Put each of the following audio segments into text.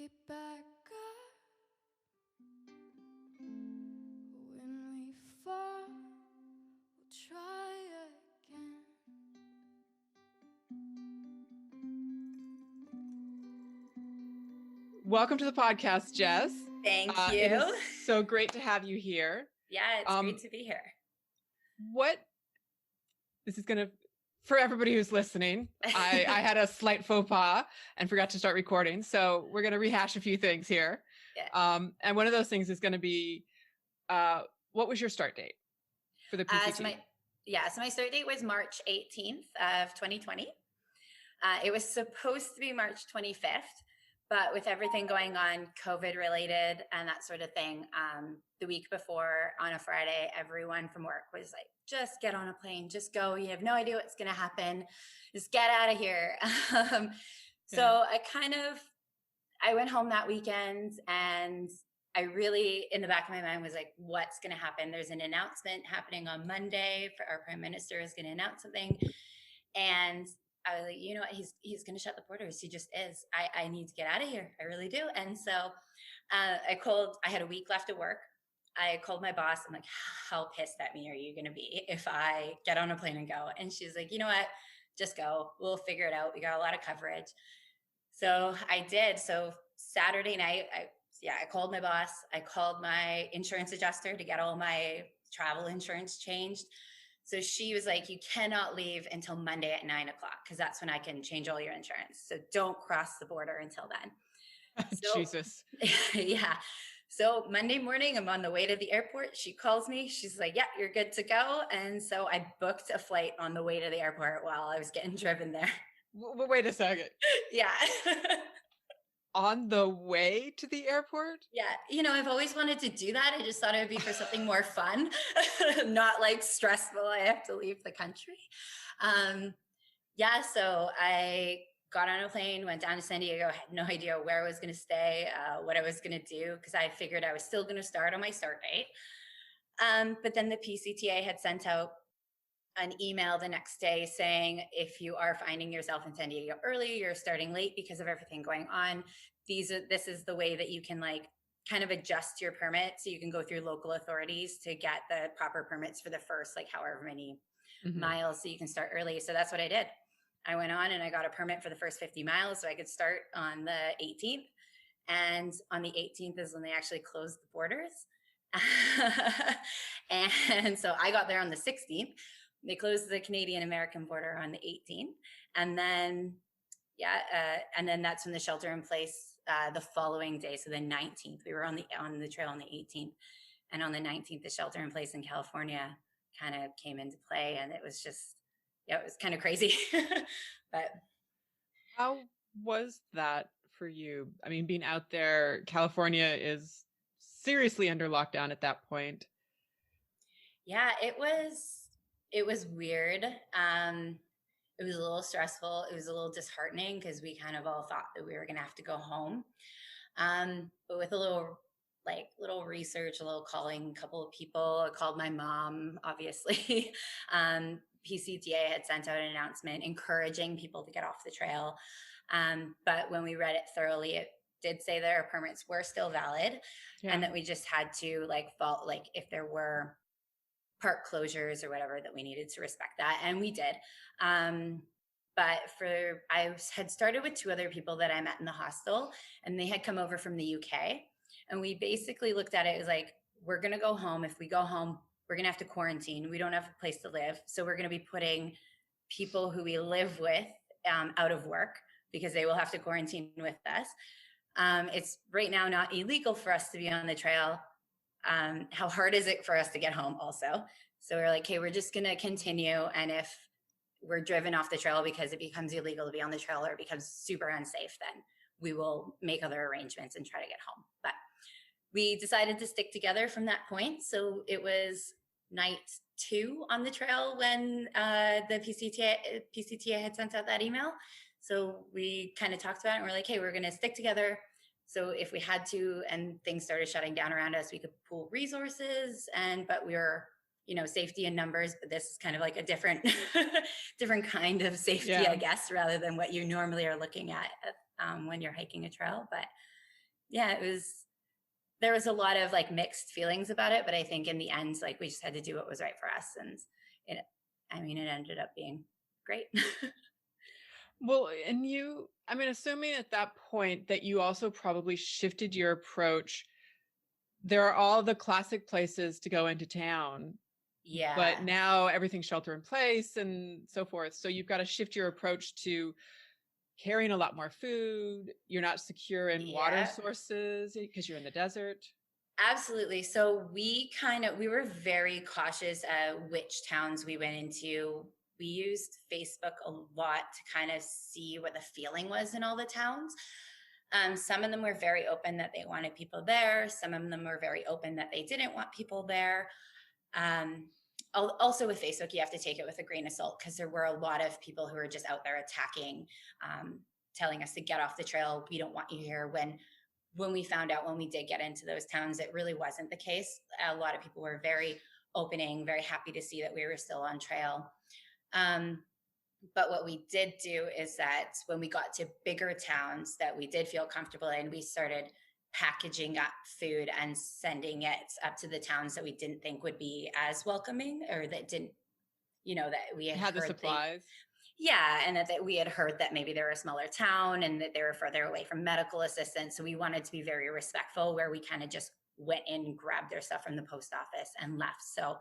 we back up? When we fall, we'll try again. Welcome to the podcast, Jess. Thank you. It is so great to have you here. Yeah, it's great to be here. This is going to, for everybody who's listening, I had a slight faux pas and forgot to start recording. So we're going to rehash a few things here. Yeah. And one of those things is going to be, what was your start date for the PCT? So my start date was March 18th of 2020. It was supposed to be March 25th. But with everything going on, COVID related and that sort of thing, the week before on a Friday, everyone from work was like, just get on a plane, just go. You have no idea what's going to happen. Just get out of here. So I went home that weekend and I really, in the back of my mind was like, what's going to happen? There's an announcement happening on Monday for our prime minister is going to announce something. And I was like, you know what? He's going to shut the borders. He just is. I need to get out of here. I really do. And so I had a week left of work. I called my boss. I'm like, how pissed at me are you going to be if I get on a plane and go? And she's like, you know what? Just go. We'll figure it out. We got a lot of coverage. So I did. So Saturday night, I called my boss. I called my insurance adjuster to get all my travel insurance changed. So she was like, you cannot leave until Monday at 9:00 because that's when I can change all your insurance. So don't cross the border until then. Jesus. Yeah. So Monday morning, I'm on the way to the airport. She calls me. She's like, yeah, you're good to go. And so I booked a flight on the way to the airport while I was getting driven there. Wait a second. Yeah. On the way to the airport? Yeah. I've always wanted to do that. I just thought it would be for something more fun, not like stressful. I have to leave the country. So I got on a plane, went down to San Diego. I had no idea where I was going to stay, what I was going to do, because I figured I was still going to start on my start date. But then the PCTA had sent out an email the next day saying, if you are finding yourself in San Diego early, you're starting late because of everything going on. This is the way that you can kind of adjust your permit so you can go through local authorities to get the proper permits for the first however many miles so you can start early. So that's what I did. I went on and I got a permit for the first 50 miles so I could start on the 18th. And on the 18th is when they actually closed the borders. And so I got there on the 16th. They closed the Canadian-American border on the 18th. And then, and then that's when the shelter in place the following day. So the 19th, we were on the trail on the 18th. And on the 19th, the shelter in place in California kind of came into play. And it was just, it was kind of crazy. But how was that for you? I mean, being out there, California is seriously under lockdown at that point. Yeah, it was weird. It was a little stressful. It was a little disheartening because we kind of all thought that we were going to have to go home. But with a little research, a little calling a couple of people, I called my mom, obviously. PCTA had sent out an announcement encouraging people to get off the trail. But when we read it thoroughly, it did say that our permits were still valid and that we just had to if there were park closures or whatever, that we needed to respect that. And we did. But I had started with 2 other people that I met in the hostel, and they had come over from the UK. And we basically looked at it as we're going to go home. If we go home, we're going to have to quarantine. We don't have a place to live. So we're going to be putting people who we live with out of work because they will have to quarantine with us. It's right now not illegal for us to be on the trail. How hard is it for us to get home also? So we're like, hey, we're just going to continue. And if we're driven off the trail because it becomes illegal to be on the trail or it becomes super unsafe, then we will make other arrangements and try to get home. But we decided to stick together from that point. So it was night 2 on the trail when the PCTA had sent out that email. So we kind of talked about it and we're like, hey, we're going to stick together. So if we had to and things started shutting down around us, we could pool resources. But we were, safety in numbers. But this is kind of a different kind of safety, I guess, rather than what you normally are looking at when you're hiking a trail. But yeah, there was a lot of like mixed feelings about it, but I think in the end, like we just had to do what was right for us. And it, it ended up being great. Well, and assuming at that point that you also probably shifted your approach. There are all the classic places to go into town, Yeah. but now everything's shelter in place and so forth. So you've got to shift your approach to carrying a lot more food. You're not secure in water sources because you're in the desert. Absolutely. So we were very cautious at which towns we went into. We used Facebook a lot to kind of see what the feeling was in all the towns. Some of them were very open that they wanted people there. Some of them were very open that they didn't want people there. Also with Facebook, you have to take it with a grain of salt because there were a lot of people who were just out there attacking, telling us to get off the trail. We don't want you here. When we found out, when we did get into those towns, it really wasn't the case. A lot of people were very opening, very happy to see that we were still on trail. But what we did do is that when we got to bigger towns that we did feel comfortable in, we started packaging up food and sending it up to the towns that we didn't think would be as welcoming, or that didn't, that we had the supplies. And that we had heard that maybe they're a smaller town and that they were further away from medical assistance. So we wanted to be very respectful, where we kind of just went in, grabbed their stuff from the post office and left. So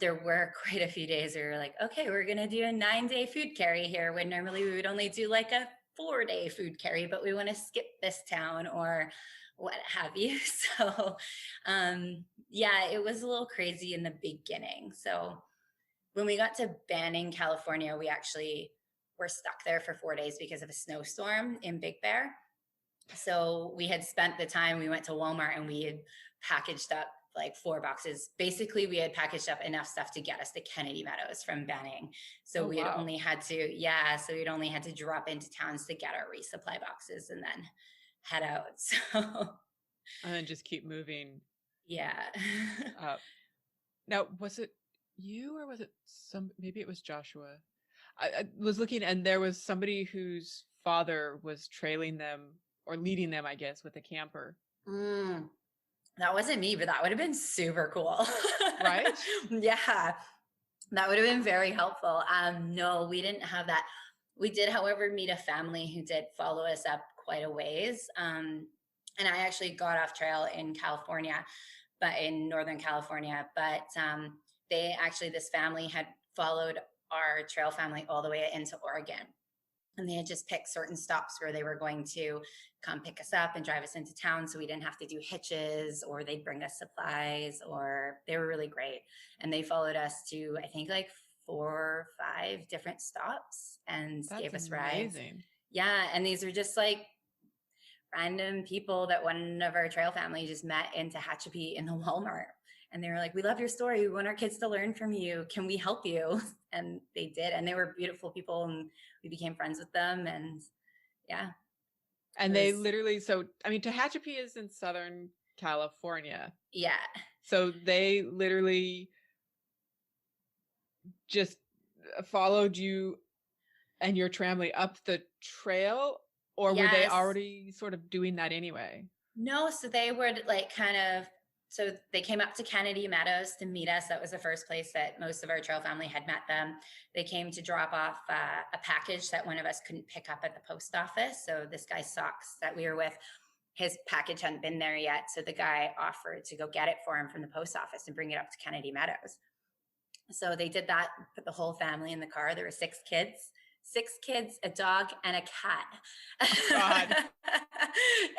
there were quite a few days where we were like, okay, we're going to do a 9-day food carry here, when normally we would only do like a 4-day food carry, but we want to skip this town or what have you. So it was a little crazy in the beginning. So when we got to Banning, California, we actually were stuck there for 4 days because of a snowstorm in Big Bear. So we had spent the time, we went to Walmart and we had packaged up like 4 boxes. Basically, we had packaged up enough stuff to get us to Kennedy Meadows from Banning. So we'd only had to drop into towns to get our resupply boxes and then head out. So and then just keep moving. Yeah. Now, was it you or was it maybe it was Joshua? I was looking and there was somebody whose father was trailing them or leading them, I guess, with a camper. That wasn't me, but that would have been super cool. Right? Yeah. That would have been very helpful. No, we didn't have that. We did, however, meet a family who did follow us up quite a ways. And I actually got off trail in California, but in Northern California. But this family had followed our trail family all the way into Oregon. And they had just picked certain stops where they were going to come pick us up and drive us into town, so we didn't have to do hitches, or they'd bring us supplies, or they were really great. And they followed us to, I think, like 4 or 5 different stops and gave us rides. Yeah. And these were just like random people that one of our trail family just met in Tehachapi in the Walmart. And they were like, we love your story. We want our kids to learn from you. Can we help you? And they did. And they were beautiful people. And we became friends with them. And yeah. And they literally, Tehachapi is in Southern California. Yeah. So they literally just followed you and your family up the trail, or were they already sort of doing that anyway? No. So they were like so they came up to Kennedy Meadows to meet us. That was the first place that most of our trail family had met them. They came to drop off a package that one of us couldn't pick up at the post office. So this guy Socks that we were with, his package hadn't been there yet. So the guy offered to go get it for him from the post office and bring it up to Kennedy Meadows. So they did that, put the whole family in the car. There were 6 kids. 6 kids, a dog, and a cat. God.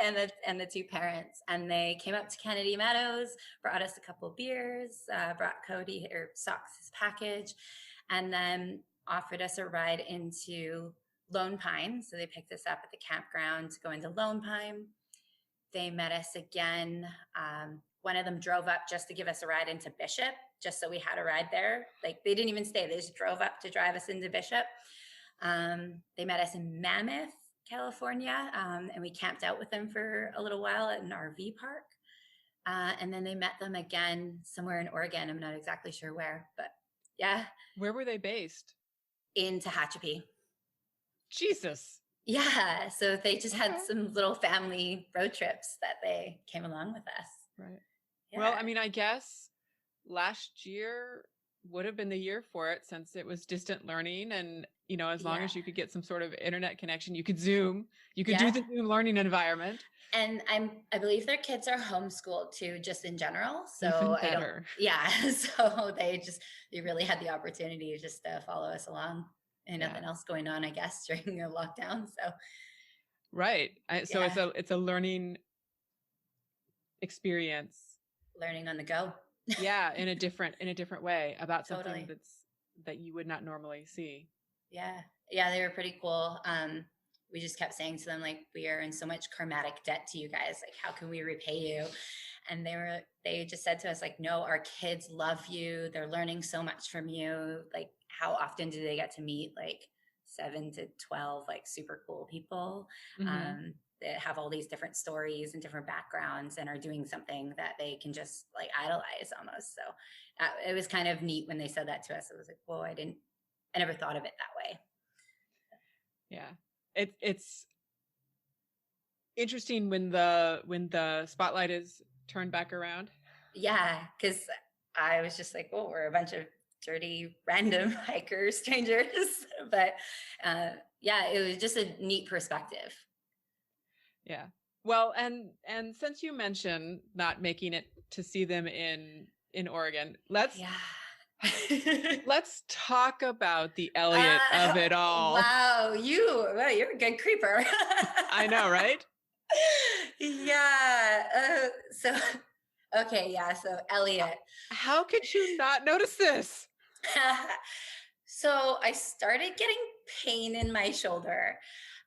and the 2 parents. And they came up to Kennedy Meadows, brought us a couple of beers, brought Cody or Socks his package, and then offered us a ride into Lone Pine. So they picked us up at the campground to go into Lone Pine. They met us again. One of them drove up just to give us a ride into Bishop, just so we had a ride there. Like, they didn't even stay. They just drove up to drive us into Bishop. They met us in Mammoth, California, and we camped out with them for a little while at an RV park. And then they met them again somewhere in Oregon. I'm not exactly sure where, but yeah. Where were they based? In Tehachapi. Jesus. Yeah. So they just had Okay. some little family road trips that they came along with us. Right. Yeah. Well, I mean, I guess last year would have been the year for it since it was distant learning. And, as long Yeah. as you could get some sort of internet connection, you could Zoom, you could do Yeah. the Zoom learning environment. And I believe their kids are homeschooled too, just in general. So Even I don't, better. yeah. So they really had the opportunity just to follow us along and Yeah. nothing else going on, I guess, during the lockdown. So Right. So yeah, it's a learning experience. learning on the go. Yeah, in a different way about something Totally. that you would not normally see. Yeah. Yeah, they were pretty cool. We just kept saying to them, like, we are in so much karmatic debt to you guys. Like, how can we repay you? And they just said to us, like, no, our kids love you. They're learning so much from you. Like, how often do they get to meet like 7 to 12, like super cool people that have all these different stories and different backgrounds and are doing something that they can just like idolize almost. So it was kind of neat when they said that to us. It was like, whoa, I never thought of it that way. Yeah. It's interesting when the spotlight is turned back around. Yeah, because I was just like, well, we're a bunch of dirty random hikers, strangers. But yeah, it was just a neat perspective. Yeah. Well, and since you mentioned not making it to see them in Oregon, let's talk about the Elliot of it all. Wow, you're a good creeper. I know, right? Yeah. So Elliot. How could you not notice this? So I started getting pain in my shoulder.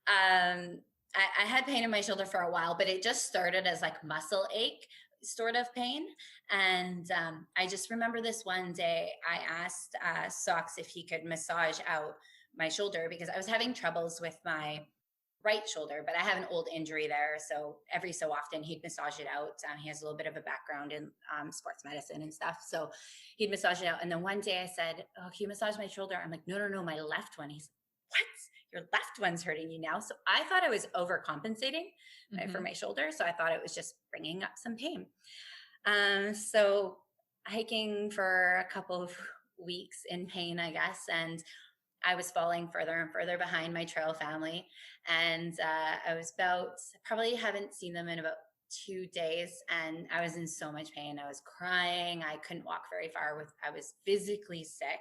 I had pain in my shoulder for a while, but it just started as like muscle ache sort of pain. And I just remember this one day I asked Socks if he could massage out my shoulder because I was having troubles with my right shoulder, but I have an old injury there. So every so often he'd massage it out. He has a little bit of a background in sports medicine and stuff. So he'd massage it out. And then one day I said, oh, can you massage my shoulder? I'm like, no, my left one. He's like, what? Your left one's hurting you now. So I thought I was overcompensating for my shoulder. So I thought it was just bringing up some pain. So hiking for a couple of weeks in pain, I guess. And I was falling further and further behind my trail family. And I was probably haven't seen them in about 2 days. And I was in so much pain. I was crying. I couldn't walk very far I was physically sick.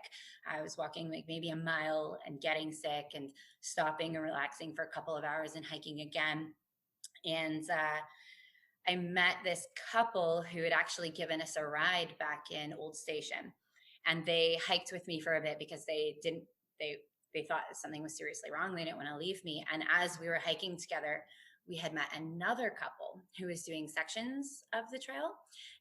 I was walking like maybe a mile and getting sick and stopping and relaxing for a couple of hours and hiking again. And I met this couple who had actually given us a ride back in Old Station. And they hiked with me for a bit because they thought something was seriously wrong. They didn't want to leave me. And as we were hiking together, we had met another couple who was doing sections of the trail.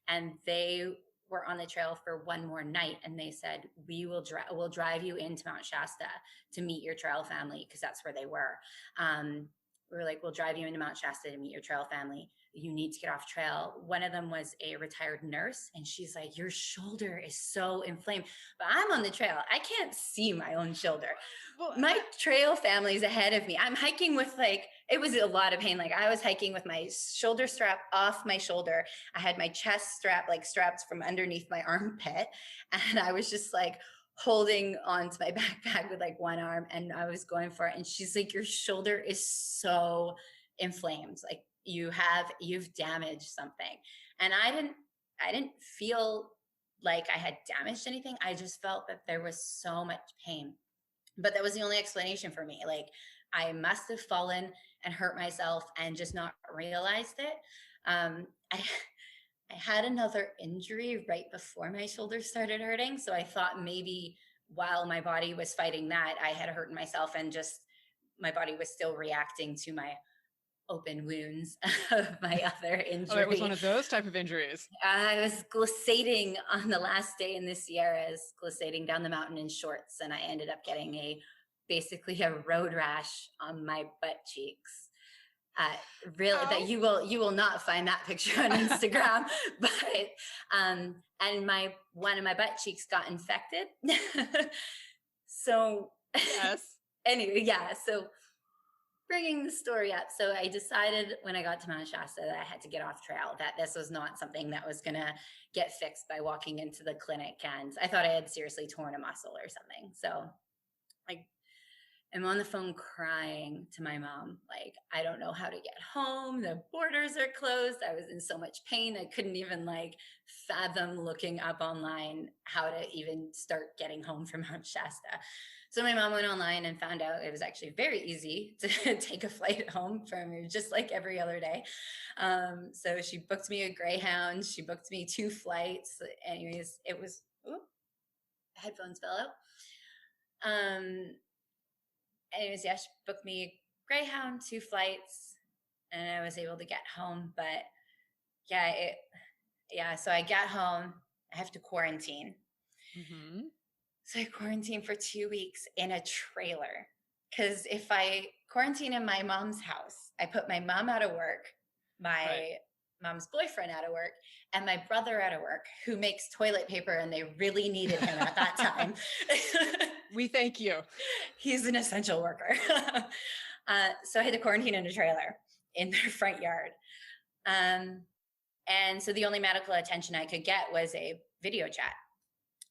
And they were on the trail for one more night. And they said, we'll drive you into Mount Shasta to meet your trail family, because that's where they were. We were like, we'll drive you into Mount Shasta to meet your trail family. You need to get off trail. One of them was a retired nurse, and she's like, your shoulder is so inflamed. But I'm on the trail. I can't see my own shoulder. My trail family's ahead of me. I'm hiking with it was a lot of pain. Like I was hiking with my shoulder strap off my shoulder. I had my chest strap strapped from underneath my armpit. And I was just like holding onto my backpack with one arm, and I was going for it. And she's like, your shoulder is so inflamed. Like you've damaged something. And I didn't feel like I had damaged anything. I just felt that there was so much pain. But that was the only explanation for me. Like I must have fallen and hurt myself and just not realized it. I had another injury right before my shoulder started hurting. So I thought maybe while my body was fighting that, I had hurt myself and just my body was still reacting to my open wounds of my other injury. Oh, it was one of those type of injuries. I was glissading on the last day in the Sierras, glissading down the mountain in shorts, and I ended up getting basically a road rash on my butt cheeks. Really, that you will not find that picture on Instagram, but and one of my butt cheeks got infected. So yes. Anyway, yeah. So bringing the story up. So I decided when I got to Mount Shasta that I had to get off trail, that this was not something that was going to get fixed by walking into the clinic. And I thought I had seriously torn a muscle or something. So I'm on the phone crying to my mom. Like, I don't know how to get home. The borders are closed. I was in so much pain. I couldn't even like fathom looking up online how to even start getting home from Mount Shasta. So my mom went online and found out it was actually very easy to take a flight home from here, just like every other day. So she booked me a Greyhound. She booked me 2 flights. Anyways, it was, headphones fell out. Anyways, yeah, she booked me a Greyhound, 2 flights, and I was able to get home. But so I got home. I have to quarantine. Mm-hmm. So I quarantined for 2 weeks in a trailer. Because if I quarantine in my mom's house, I put my mom out of work, my mom's boyfriend out of work, and my brother out of work, who makes toilet paper, and they really needed him at that time. We thank you. He's an essential worker. So I had to quarantine in a trailer in their front yard. And so the only medical attention I could get was a video chat.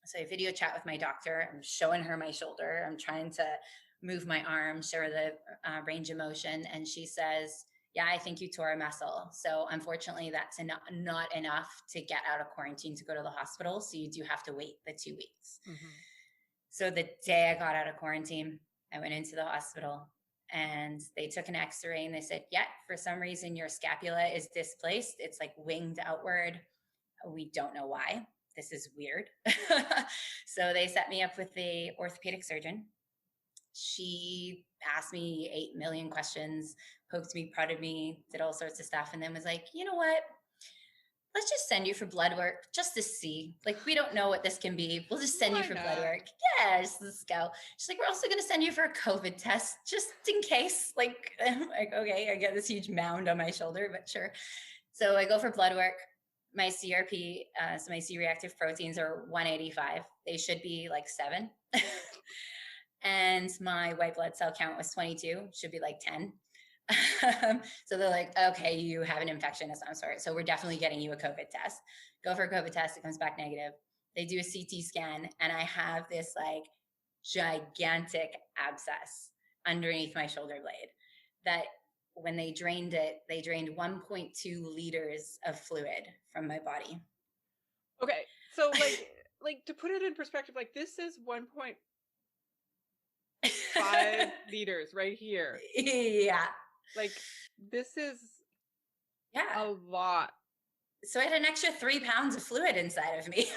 So I video chat with my doctor. I'm showing her my shoulder. I'm trying to move my arm, show her the range of motion. And she says, yeah, I think you tore a muscle. So unfortunately, that's not enough to get out of quarantine to go to the hospital. So you do have to wait the 2 weeks. Mm-hmm. So the day I got out of quarantine, I went into the hospital and they took an x-ray and they said, yeah, for some reason your scapula is displaced. It's like winged outward. We don't know why. This is weird. So they set me up with the orthopedic surgeon. She asked me 8 million questions, poked me, prodded me, did all sorts of stuff, and then was like, you know what? Let's just send you for blood work just to see. Like, we don't know what this can be. We'll just send you for blood work. Yeah, let's go. She's like, we're also going to send you for a COVID test just in case. Like, I'm like, okay, I get this huge mound on my shoulder, but sure. So I go for blood work. My CRP, so my C-reactive proteins are 185. They should be like 7. And my white blood cell count was 22, should be like 10. So they're like, okay, you have an infection of some sort. So we're definitely getting you a COVID test. Go for a COVID test. It comes back negative. They do a CT scan and I have this like gigantic abscess underneath my shoulder blade that when they drained it, they drained 1.2 liters of fluid from my body. Okay. So like to put it in perspective, like this is 1.5 liters right here. Yeah. Like this is a lot. So I had an extra 3 pounds of fluid inside of me.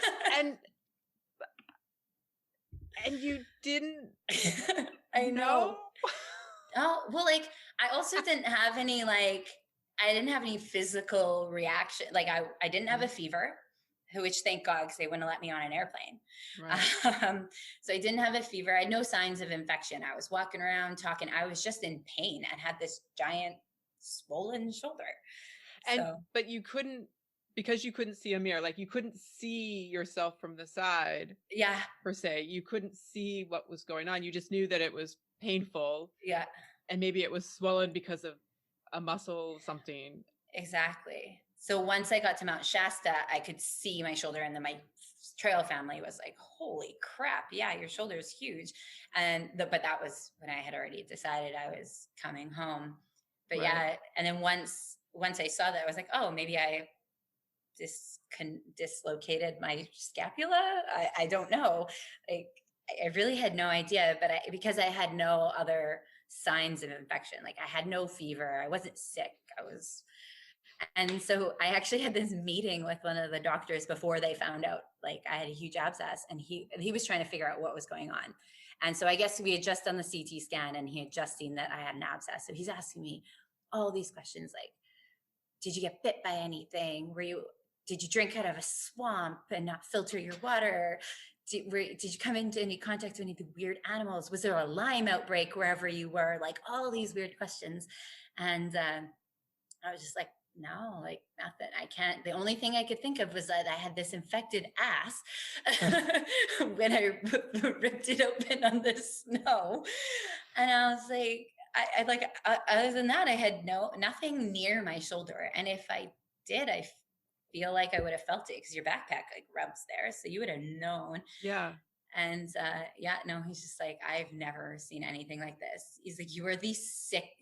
and you didn't I know. Oh, well, like I also didn't have any I didn't have any physical reaction. Like I didn't have a fever, which thank God, because they wouldn't have let me on an airplane. Right. So I didn't have a fever. I had no signs of infection. I was walking around talking. I was just in pain and had this giant swollen shoulder. But you couldn't, because you couldn't see a mirror, like you couldn't see yourself from the side. Yeah. Per se. You couldn't see what was going on. You just knew that it was painful. Yeah. And maybe it was swollen because of a muscle, something. Exactly. So once I got to Mount Shasta, I could see my shoulder, and then my trail family was like, holy crap. Yeah, your shoulder is huge. But that was when I had already decided I was coming home. But yeah. And then once I saw that, I was like, oh, maybe I dislocated my scapula. I don't know. Like, I really had no idea, but because I had no other signs of infection, like I had no fever, I wasn't sick, and so I actually had this meeting with one of the doctors before they found out like I had a huge abscess, and he was trying to figure out what was going on. And so I guess we had just done the CT scan and he had just seen that I had an abscess. So he's asking me all these questions like, did you get bit by anything? Did you drink out of a swamp and not filter your water? Did you come into any contact with any of the weird animals? Was there a Lyme outbreak wherever you were? Like all these weird questions. And I was just like, no, like nothing. I can't. The only thing I could think of was that I had this infected ass when I ripped it open on the snow. And I was like, I like, other than that, I had nothing near my shoulder. And if I did, I feel like I would have felt it because your backpack like rubs there. So you would have known. Yeah. And yeah, no, he's just like, I've never seen anything like this. He's like, you are the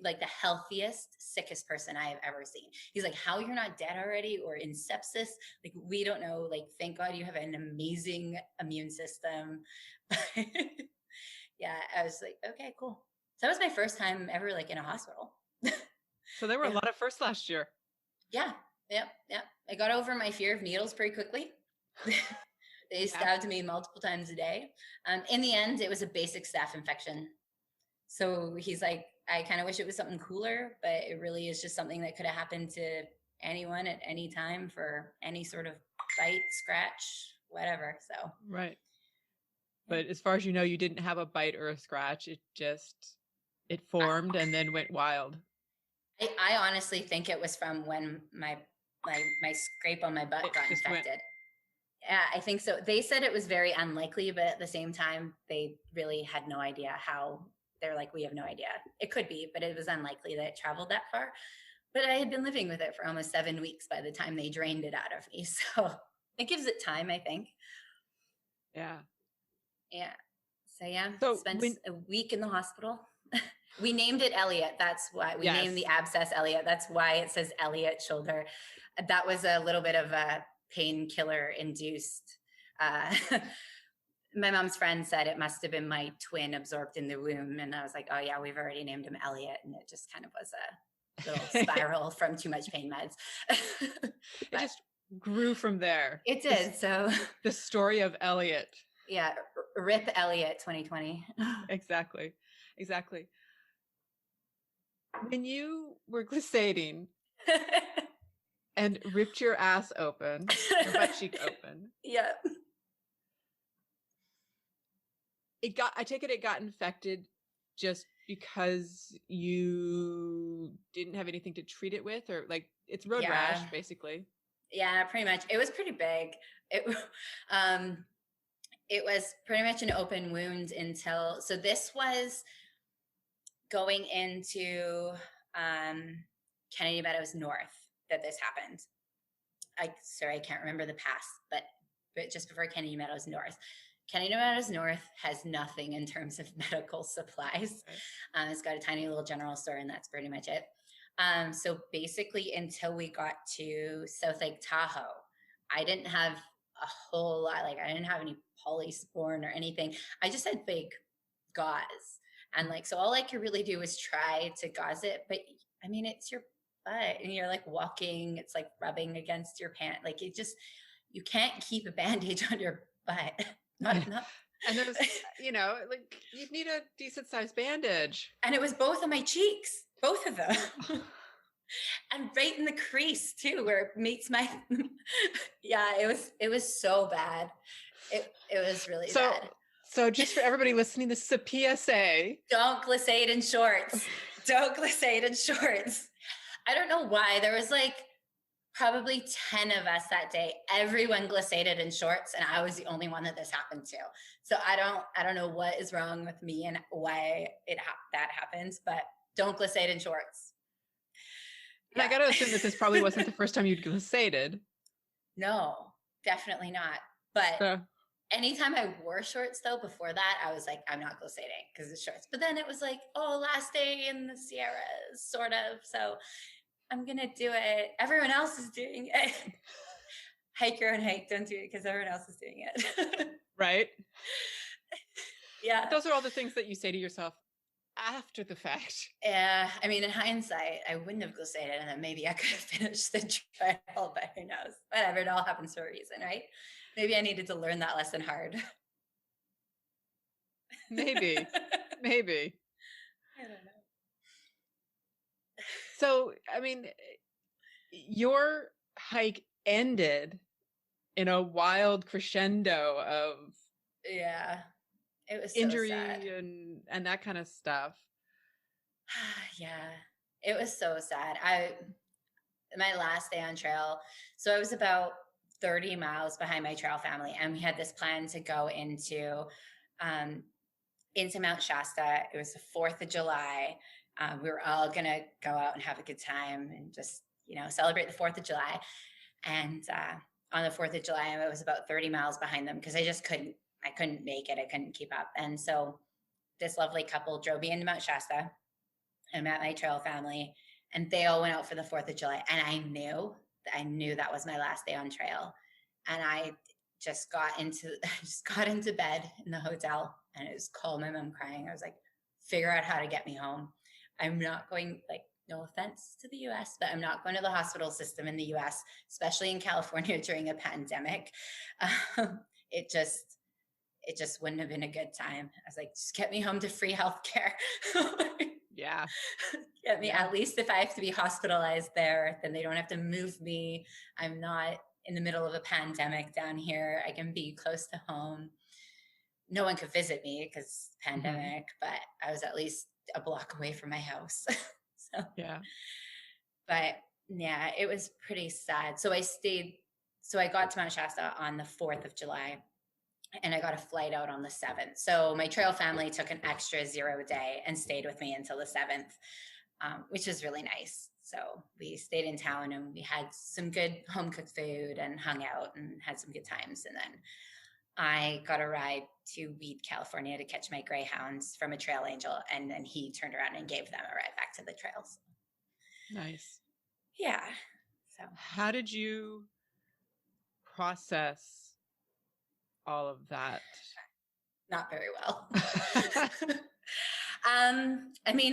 like the healthiest, sickest person I have ever seen. He's like, how you're not dead already or in sepsis, like, we don't know. Like, thank God you have an amazing immune system. Yeah, I was like, okay, cool. So that was my first time ever like in a hospital. So there were a Yeah. lot of firsts last year. Yeah, yeah. I got over my fear of needles pretty quickly. They stabbed me multiple times a day. In the end, it was a basic staph infection. So he's like, I kind of wish it was something cooler, but it really is just something that could have happened to anyone at any time for any sort of bite, scratch, whatever. So Right. But as far as you know, you didn't have a bite or a scratch. It formed and then went wild. I honestly think it was from when my scrape on my butt got infected. Yeah, I think so. They said it was very unlikely, but at the same time, they really had no idea how. They're like, we have no idea. It could be, but it was unlikely that it traveled that far. But I had been living with it for almost 7 weeks by the time they drained it out of me. So it gives it time, I think. Yeah. Yeah. So yeah, So spent a week in the hospital. We named it Elliot. That's why we named the abscess Elliot. That's why it says Elliot shoulder. That was a little bit of a painkiller induced. My mom's friend said it must have been my twin absorbed in the womb. And I was like, oh yeah, we've already named him Elliot. And it just kind of was a little spiral from too much pain meds. It just grew from there. It did. So the story of Elliot. Yeah. Rip Elliot 2020. Exactly. When you were glissading and ripped your ass open, your butt cheek open. Yeah. I take it got infected just because you didn't have anything to treat it with, or like it's road rash, basically. Yeah, pretty much. It was pretty big. It was pretty much an open wound until, so this was going into Kennedy Meadows North that this happened. I can't remember the pass, but just before Kennedy Meadows North. Kennedy Meadows North has nothing in terms of medical supplies. Okay. It's got a tiny little general store, and that's pretty much it. So basically, until we got to South Lake Tahoe, I didn't have a whole lot. Like, I didn't have any polysporin or anything. I just had big gauze. And like, so all I could really do was try to gauze it. But I mean, it's your butt and you're like walking, it's like rubbing against your pant. Like, you can't keep a bandage on your butt. Not. And there's, like, you need a decent sized bandage. And it was both of my cheeks, both of them. And right in the crease too, where it meets my, yeah, it was so bad. It was really bad. So just for everybody listening, this is a PSA. Don't glissade in shorts. Don't glissade in shorts. I don't know why. There was like probably 10 of us that day. Everyone glissaded in shorts, and I was the only one that this happened to. So I don't know what is wrong with me and why that happens, but don't glissade in shorts. And I got to assume that this probably wasn't the first time you'd glissaded. No, definitely not. But anytime I wore shorts, though, before that, I was like, I'm not glissading because it's shorts. But then it was like, oh, last day in the Sierras, sort of. So I'm going to do it. Everyone else is doing it. Hike your own hike. Don't do it because everyone else is doing it. Right? Yeah. Those are all the things that you say to yourself after the fact. Yeah. I mean, in hindsight, I wouldn't have glissaded, and then maybe I could have finished the trail, but who knows? Whatever. It all happens for a reason, right? Maybe I needed to learn that lesson hard. Maybe. I don't know. So, I mean, your hike ended in a wild crescendo of it was injury so sad. and that kind of stuff. Yeah, it was so sad. My last day on trail, so I was about 30 miles behind my trail family, and we had this plan to go into Mount Shasta. It was the 4th of July. We were all going to go out and have a good time and just, celebrate the 4th of July. And on the 4th of July, I was about 30 miles behind them because I couldn't make it. I couldn't keep up. And so this lovely couple drove me into Mount Shasta and met my trail family, and they all went out for the 4th of July. And I knew that was my last day on trail. And I just got into bed in the hotel, and it was called my mom crying. I was like, figure out how to get me home. I'm not going, like, no offense to the US, but I'm not going to the hospital system in the US, especially in California during a pandemic. It just wouldn't have been a good time. I was like, just get me home to free healthcare. Yeah. Get me, at least if I have to be hospitalized there, then they don't have to move me. I'm not in the middle of a pandemic down here. I can be close to home. No one could visit me because pandemic, but I was at least a block away from my house. But yeah, it was pretty sad. So I got to Mount Shasta on the 4th of July, and I got a flight out on the 7th. So my trail family took an extra 0 day and stayed with me until the 7th, which was really nice. So we stayed in town and we had some good home cooked food and hung out and had some good times. And then I got a ride to Weed, California to catch my greyhounds from a trail angel. And then he turned around and gave them a ride back to the trails. Nice. Yeah. So how did you process all of that? Not very well.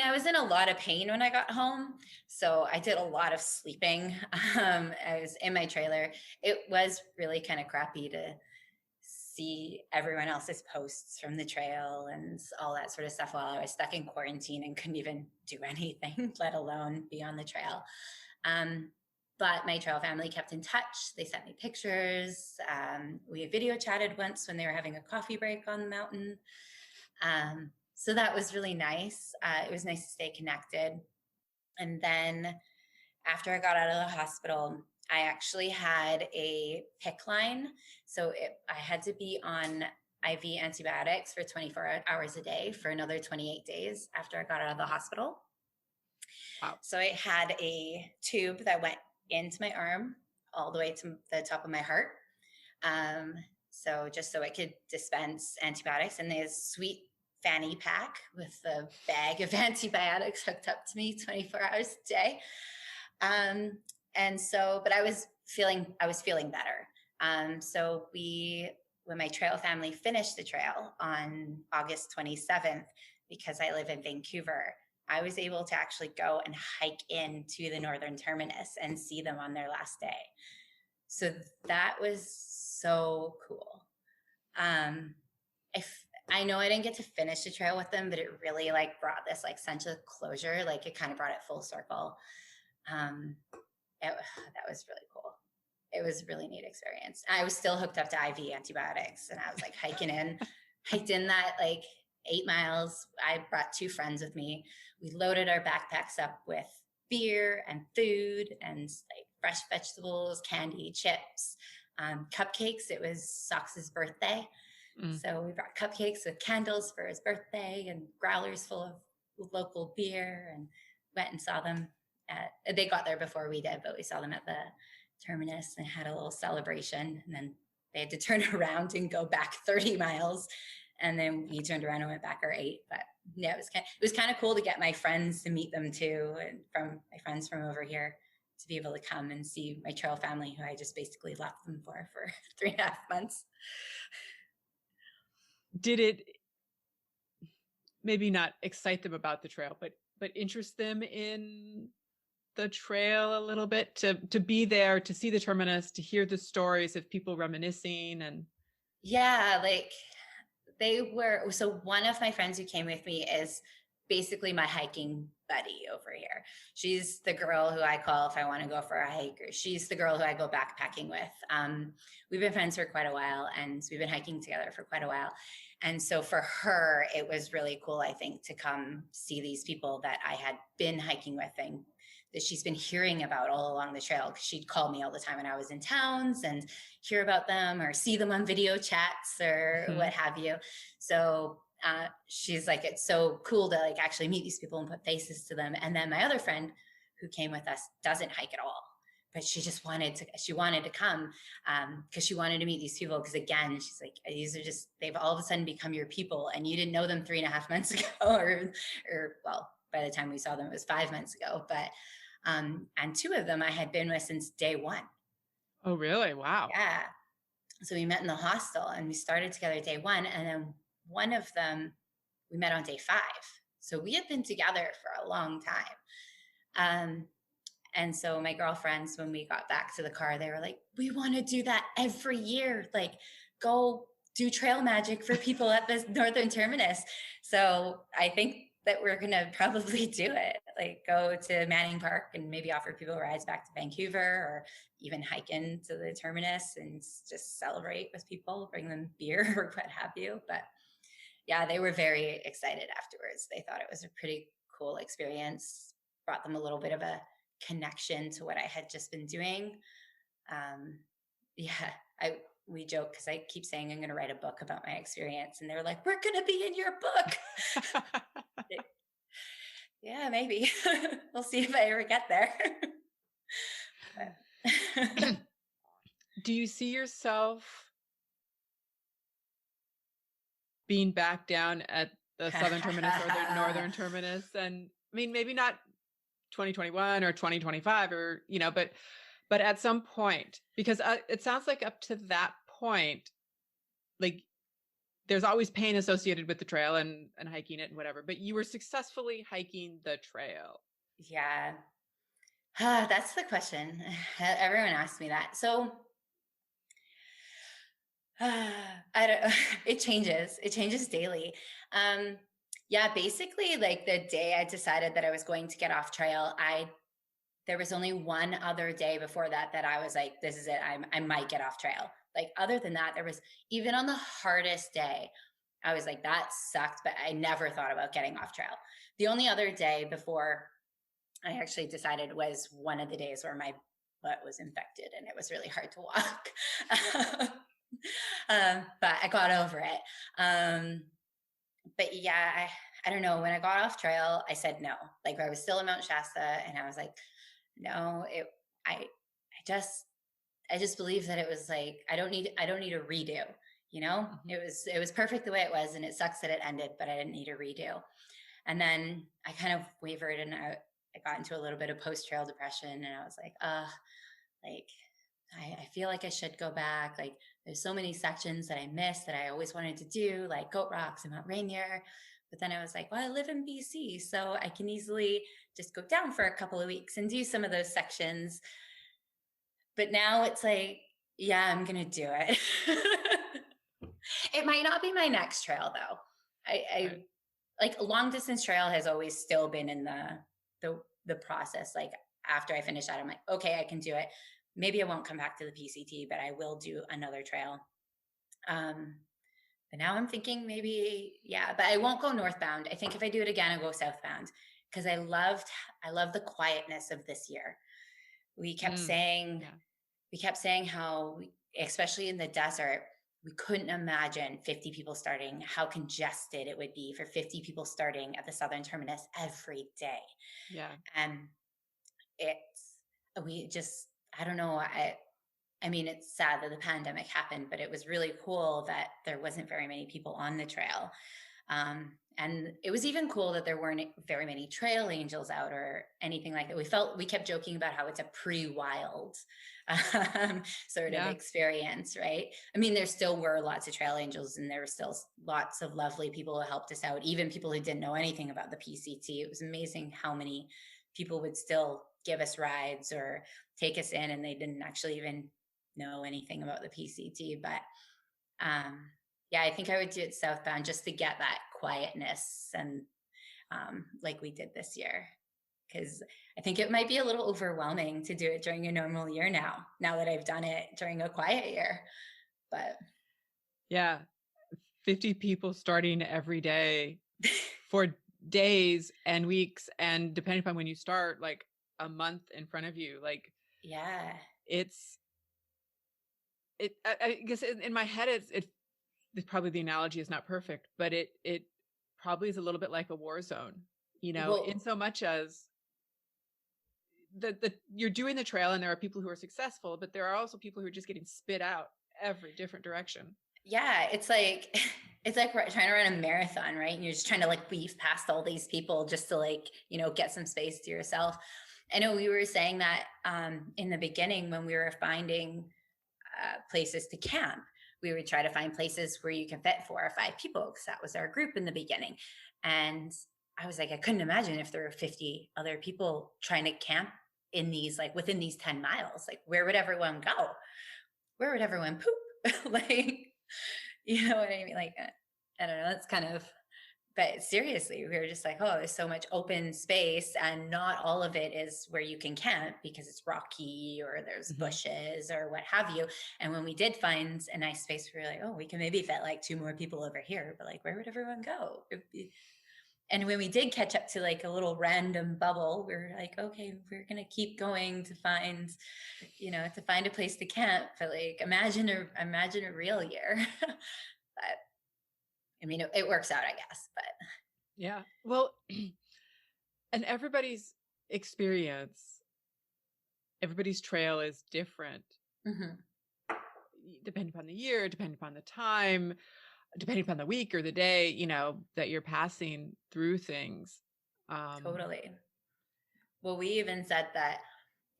I was in a lot of pain when I got home. So I did a lot of sleeping. I was in my trailer. It was really kind of crappy to see everyone else's posts from the trail and all that sort of stuff while I was stuck in quarantine and couldn't even do anything, let alone be on the trail. But my trail family kept in touch. They sent me pictures. We video chatted once when they were having a coffee break on the mountain. So that was really nice. It was nice to stay connected. And then after I got out of the hospital, I actually had a PICC line. So I had to be on IV antibiotics for 24 hours a day for another 28 days after I got out of the hospital. Wow. So I had a tube that went into my arm all the way to the top of my heart. So just so I could dispense antibiotics, and this sweet fanny pack with a bag of antibiotics hooked up to me 24 hours a day. But I was feeling better. So when my trail family finished the trail on August 27th, because I live in Vancouver, I was able to actually go and hike into the northern terminus and see them on their last day. So that was so cool. I know I didn't get to finish the trail with them, but it really brought this sense of closure. It kind of brought it full circle. That was really cool. It was a really neat experience. I was still hooked up to IV antibiotics, and I was hiked in that 8 miles. I brought 2 friends with me. We loaded our backpacks up with beer and food and fresh vegetables, candy, chips, cupcakes. It was Sox's birthday. So we brought cupcakes with candles for his birthday and growlers full of local beer, and went and saw them. They got there before we did, but we saw them at the terminus and had a little celebration. And then they had to turn around and go back 30 miles. And then we turned around and went back our 8. But yeah, it was kind of cool to get my friends to meet them too, and from my friends from over here to be able to come and see my trail family, who I just basically left them for 3.5 months. Did it maybe not excite them about the trail, but interest them in the trail a little bit, to be there, to see the terminus, to hear the stories of people reminiscing? And yeah, so one of my friends who came with me is basically my hiking buddy over here. She's the girl who I call if I want to go for a hike, or she's the girl who I go backpacking with. We've been friends for quite a while, and we've been hiking together for quite a while. And so for her, it was really cool, I think, to come see these people that I had been hiking with and that she's been hearing about all along the trail, because she'd call me all the time when I was in towns and hear about them or see them on video chats or what have you. So she's like, it's so cool to like actually meet these people and put faces to them. And then my other friend who came with us doesn't hike at all, but she wanted to come because she wanted to meet these people. Because again, she's like, these are just, they've all of a sudden become your people, and you didn't know them 3.5 months ago, or well, by the time we saw them, it was 5 months ago. But and 2 of them I had been with since day 1. Oh, really? Wow. Yeah. So we met in the hostel and we started together day 1. And then one of them we met on day 5. So we had been together for a long time. And so my girlfriends, when we got back to the car, they were like, we want to do that every year. Like, go do trail magic for people at this northern terminus. So I think that we're going to probably do it. Like, go to Manning Park and maybe offer people rides back to Vancouver, or even hike into the terminus and just celebrate with people, bring them beer or what have you. But yeah, they were very excited afterwards. They thought it was a pretty cool experience, brought them a little bit of a connection to what I had just been doing. We joke because I keep saying I'm going to write a book about my experience, and they're like, we're going to be in your book. Yeah, maybe. We'll see if I ever get there. Do you see yourself being back down at the southern terminus or the northern terminus? And I mean, maybe not 2021 or 2025 or, but at some point, because it sounds like up to that point, like there's always pain associated with the trail and hiking it and whatever, but you were successfully hiking the trail. Yeah. That's the question. Everyone asks me that. So I don't, it changes daily. Yeah, basically like the day I decided that I was going to get off trail, there was only one other day before that I was like, this is it. I might get off trail. Like, other than that, there was, even on the hardest day, I was like, that sucked, but I never thought about getting off trail. The only other day before I actually decided was one of the days where my butt was infected and it was really hard to walk. But I got over it. But yeah, I don't know. When I got off trail, I said no. Like, I was still in Mount Shasta, and I was like, no. I just believe that it was like, I don't need a redo. Mm-hmm. It was perfect the way it was, and it sucks that it ended, but I didn't need a redo. And then I kind of wavered, and I got into a little bit of post-trail depression, and I was like, like, I feel like I should go back. Like, there's so many sections that I missed that I always wanted to do, like Goat Rocks and Mount Rainier. But then I was like, well, I live in BC, so I can easily just go down for a couple of weeks and do some of those sections. But now it's like, yeah, I'm going to do it. It might not be my next trail, though. I like, long distance trail has always still been in the process. Like, after I finish that, I'm like, okay, I can do it. Maybe I won't come back to the PCT, but I will do another trail. But now I'm thinking maybe, yeah, but I won't go northbound. I think if I do it again, I'll go southbound, because I love the quietness of this year. We kept saying how, especially in the desert, we couldn't imagine 50 people starting, how congested it would be for 50 people starting at the southern terminus every day. Yeah. And I don't know. I mean, it's sad that the pandemic happened, but it was really cool that there wasn't very many people on the trail. And it was even cool that there weren't very many trail angels out or anything like that. We kept joking about how it's a pre-wild sort of experience, right? I mean, there still were lots of trail angels, and there were still lots of lovely people who helped us out, even people who didn't know anything about the PCT. It was amazing how many people would still give us rides or take us in, and they didn't actually even know anything about the PCT. But yeah, I think I would do it southbound just to get that quietness, and like we did this year, because I think it might be a little overwhelming to do it during a normal year now that I've done it during a quiet year. But yeah, 50 people starting every day for days and weeks, and depending upon when you start, like a month in front of you. Like, yeah, I guess in my head, it's probably, the analogy is not perfect, but it probably is a little bit like a war zone, Well, in so much as you're doing the trail and there are people who are successful, but there are also people who are just getting spit out every different direction. yeah, it's like trying to run a marathon, right? And you're just trying to like weave past all these people just to like, get some space to yourself. I know we were saying that in the beginning when we were finding places to camp, we would try to find places where you can fit 4 or 5 people because that was our group in the beginning. And I was like, I couldn't imagine if there were 50 other people trying to camp in these, like within these 10 miles, like where would everyone go? Where would everyone poop? Like, you know what I mean? Like, I don't know. It's kind of, but seriously, we were just like, oh, there's so much open space and not all of it is where you can camp because it's rocky or there's bushes or what have you. And when we did find a nice space, we were like, oh, we can maybe fit like 2 more people over here, but like, where would everyone go? And when we did catch up to like a little random bubble, we were like, okay, we're going to keep going to find, a place to camp. But like, imagine a real year. But I mean, it works out, I guess, but. Yeah. Well, and everybody's experience, everybody's trail is different. Depending upon the year, depending upon the time, depending upon the week or the day, that you're passing through things. Totally. Well, we even said that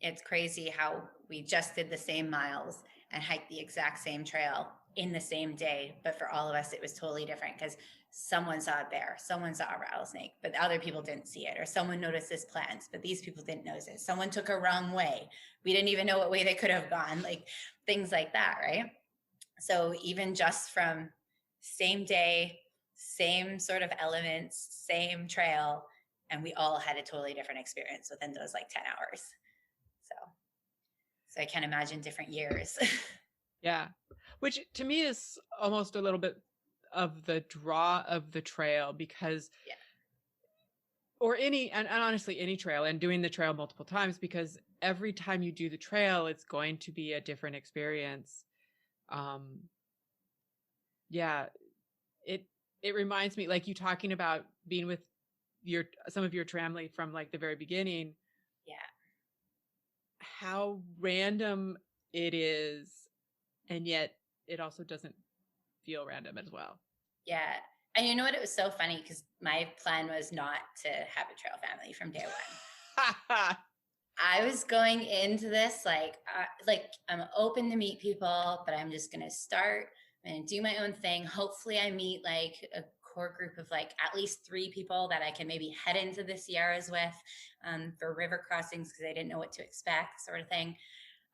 it's crazy how we just did the same miles and hiked the exact same trail in the same day. But for all of us, it was totally different because someone saw a bear, someone saw a rattlesnake, but other people didn't see it. Or someone noticed this plant, but these people didn't notice it. Someone took a wrong way. We didn't even know what way they could have gone, like things like that, right? So even just from same day, same sort of elements, same trail, and we all had a totally different experience within those like 10 hours. So I can't imagine different years. Yeah. Which to me is almost a little bit of the draw of the trail because, or and honestly, any trail and doing the trail multiple times, because every time you do the trail, it's going to be a different experience. Yeah, it reminds me, like you talking about being with some of your family from like the very beginning. Yeah. How random it is, and yet it also doesn't feel random as well. Yeah. And you know what? It was so funny because my plan was not to have a trail family from day one. I was going into this like I'm open to meet people, but I'm just going to start and do my own thing. Hopefully I meet like a core group of like at least 3 people that I can maybe head into the Sierras with for river crossings because I didn't know what to expect, sort of thing.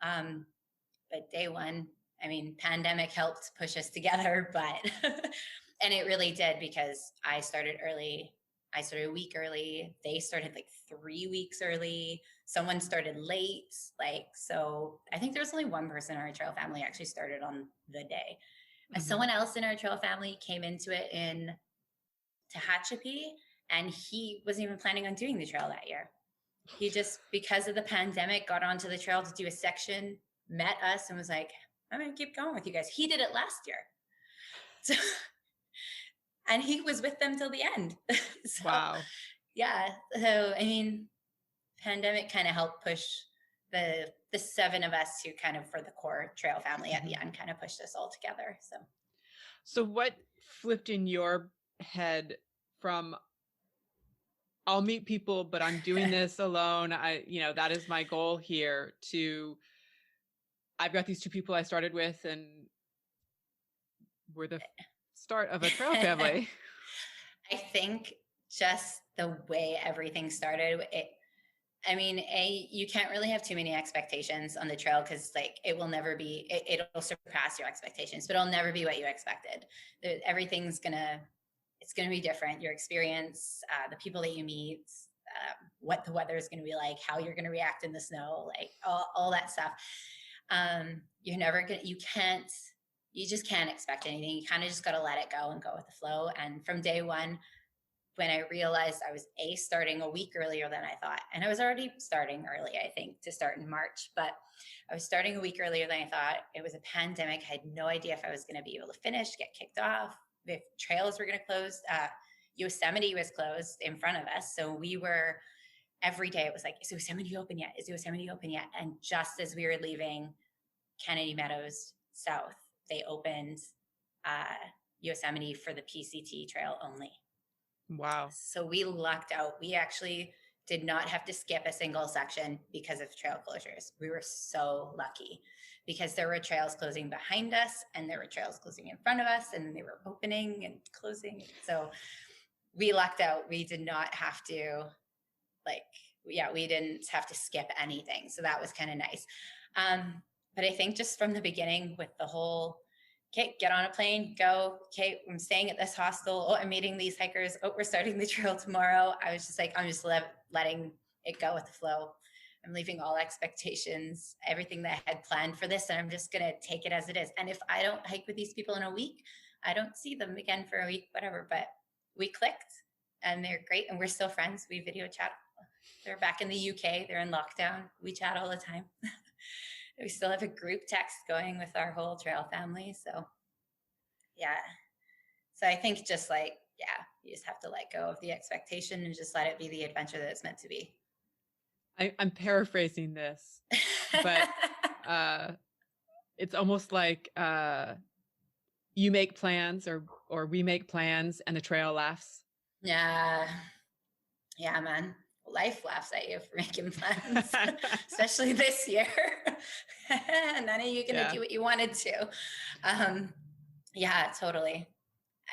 But day one, I mean, pandemic helped push us together, but and it really did because I started early. I started a week early. They started like 3 weeks early. Someone started late. So I think there was only one person in our trail family actually started on the day. Someone else in our trail family came into it in Tehachapi, and he wasn't even planning on doing the trail that year. He just, because of the pandemic, got onto the trail to do a section, met us, and was like, I'm going to keep going with you guys. He did it last year. So, and he was with them till the end. So, wow. Yeah. So, I mean, pandemic kind of helped push the 7 of us who kind of for the core trail family at the end kind of pushed us all together. So what flipped in your head from I'll meet people, but I'm doing this alone. That is my goal here, to I've got these 2 people I started with and we're the start of a trail family. I think just the way everything started, you can't really have too many expectations on the trail because like it will never be, it'll surpass your expectations, but it'll never be what you expected. Everything's it's going to be different. Your experience, the people that you meet, what the weather is going to be like, how you're going to react in the snow, like all that stuff. You just can't expect anything. You kind of just got to let it go and go with the flow. And from day one, when I realized I was starting a week earlier than I thought, and I was already starting early, I think, to start in March, but I was starting a week earlier than I thought. It was a pandemic. I had no idea if I was going to be able to finish, get kicked off, if trails were going to close. Yosemite was closed in front of us. So we were, every day it was like, is Yosemite open yet? Is Yosemite open yet? And just as we were leaving Kennedy Meadows South, they opened Yosemite for the PCT trail only. Wow. So we lucked out. We actually did not have to skip a single section because of trail closures. We were so lucky because there were trails closing behind us and there were trails closing in front of us and they were opening and closing. So we lucked out. We did not have to we didn't have to skip anything. So that was kind of nice. But I think just from the beginning with the whole, okay, get on a plane, go. Okay, I'm staying at this hostel. Oh, I'm meeting these hikers. Oh, we're starting the trail tomorrow. I was just like, I'm just letting it go with the flow. I'm leaving all expectations, everything that I had planned for this, and I'm just going to take it as it is. And if I don't hike with these people in a week, I don't see them again for a week, whatever. But we clicked and they're great. And we're still friends. We video chat. They're back in the UK. They're in lockdown. We chat all the time. We still have a group text going with our whole trail family. So yeah. So I think just you just have to let go of the expectation and just let it be the adventure that it's meant to be. I'm paraphrasing this, but it's almost like you make plans or we make plans and the trail laughs. Yeah. Yeah, man. Life laughs at you for making plans, especially this year. None of you gonna do what you wanted to. Yeah, totally.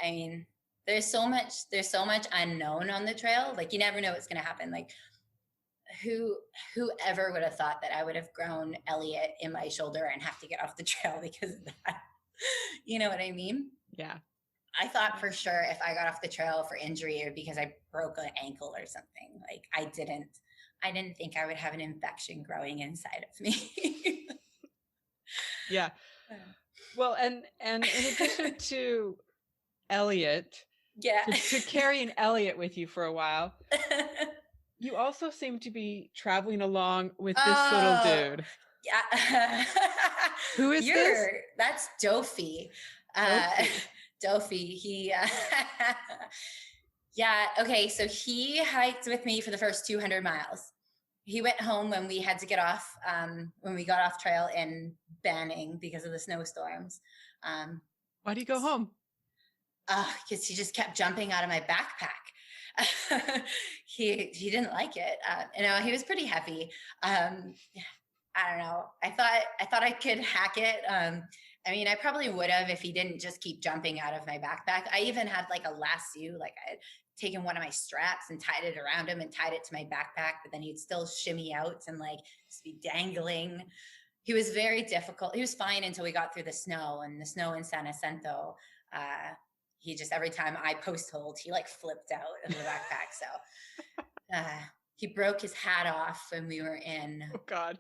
I mean, there's so much unknown on the trail. Like you never know what's gonna happen. Like whoever would have thought that I would have grown Elliot in my shoulder and have to get off the trail because of that. You know what I mean? Yeah. I thought for sure if I got off the trail for injury, it would be because I broke an ankle or something. Like I didn't think I would have an infection growing inside of me. Yeah. Well, and in addition to Elliot, to carrying Elliot with you for a while, you also seem to be traveling along with this little dude. Yeah. Who is this? That's Dofi. Dofi. He, yeah. Okay. So he hiked with me for the first 200 miles. He went home when we had to get off, when we got off trail in Banning because of the snowstorms. Why do you go home? Because he just kept jumping out of my backpack. He didn't like it. He was pretty heavy. I don't know. I thought I could hack it. I probably would have if he didn't just keep jumping out of my backpack. I even had like a lasso, like I had taken one of my straps and tied it around him and tied it to my backpack, but then he'd still shimmy out and like just be dangling. He was very difficult. He was fine until we got through the snow in San Jacinto. He just, every time I post hold, he like flipped out of the backpack. So he broke his hat off when we were in, oh God,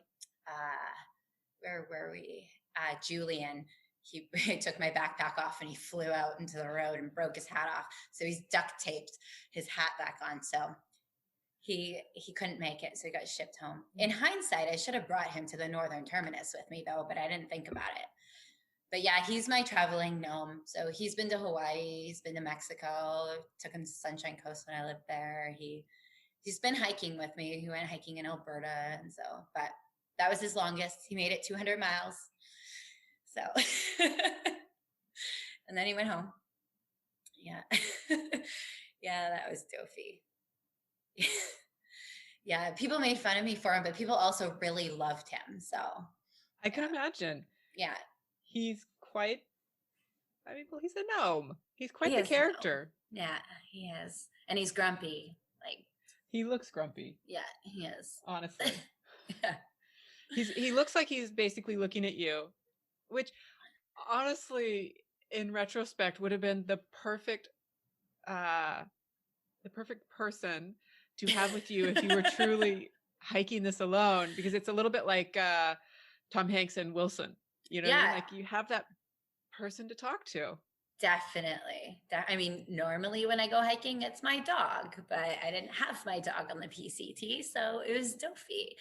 where were we? Julian. He took my backpack off and he flew out into the road and broke his hat off. So he's duct taped his hat back on. So he couldn't make it. So he got shipped home. In hindsight, I should have brought him to the northern terminus with me though, but I didn't think about it. But yeah, he's my traveling gnome. So he's been to Hawaii. He's been to Mexico. Took him to Sunshine Coast when I lived there. He's been hiking with me. He went hiking in Alberta. And so, but that was his longest. He made it 200 miles. So, and then he went home. Yeah. Yeah, that was Dofi. Yeah, people made fun of me for him, but people also really loved him. So I can imagine. Yeah. He's quite, he's a gnome. He's quite the character. Yeah, he is. And he's grumpy. Like he looks grumpy. Yeah, he is. Honestly. Yeah. He looks like he's basically looking at you, which honestly, in retrospect, would have been the perfect person to have with you if you were truly hiking this alone, because it's a little bit like Tom Hanks and Wilson. You know what I mean? Like you have that person to talk to. Definitely. Normally when I go hiking, it's my dog, but I didn't have my dog on the PCT, so it was Dofi.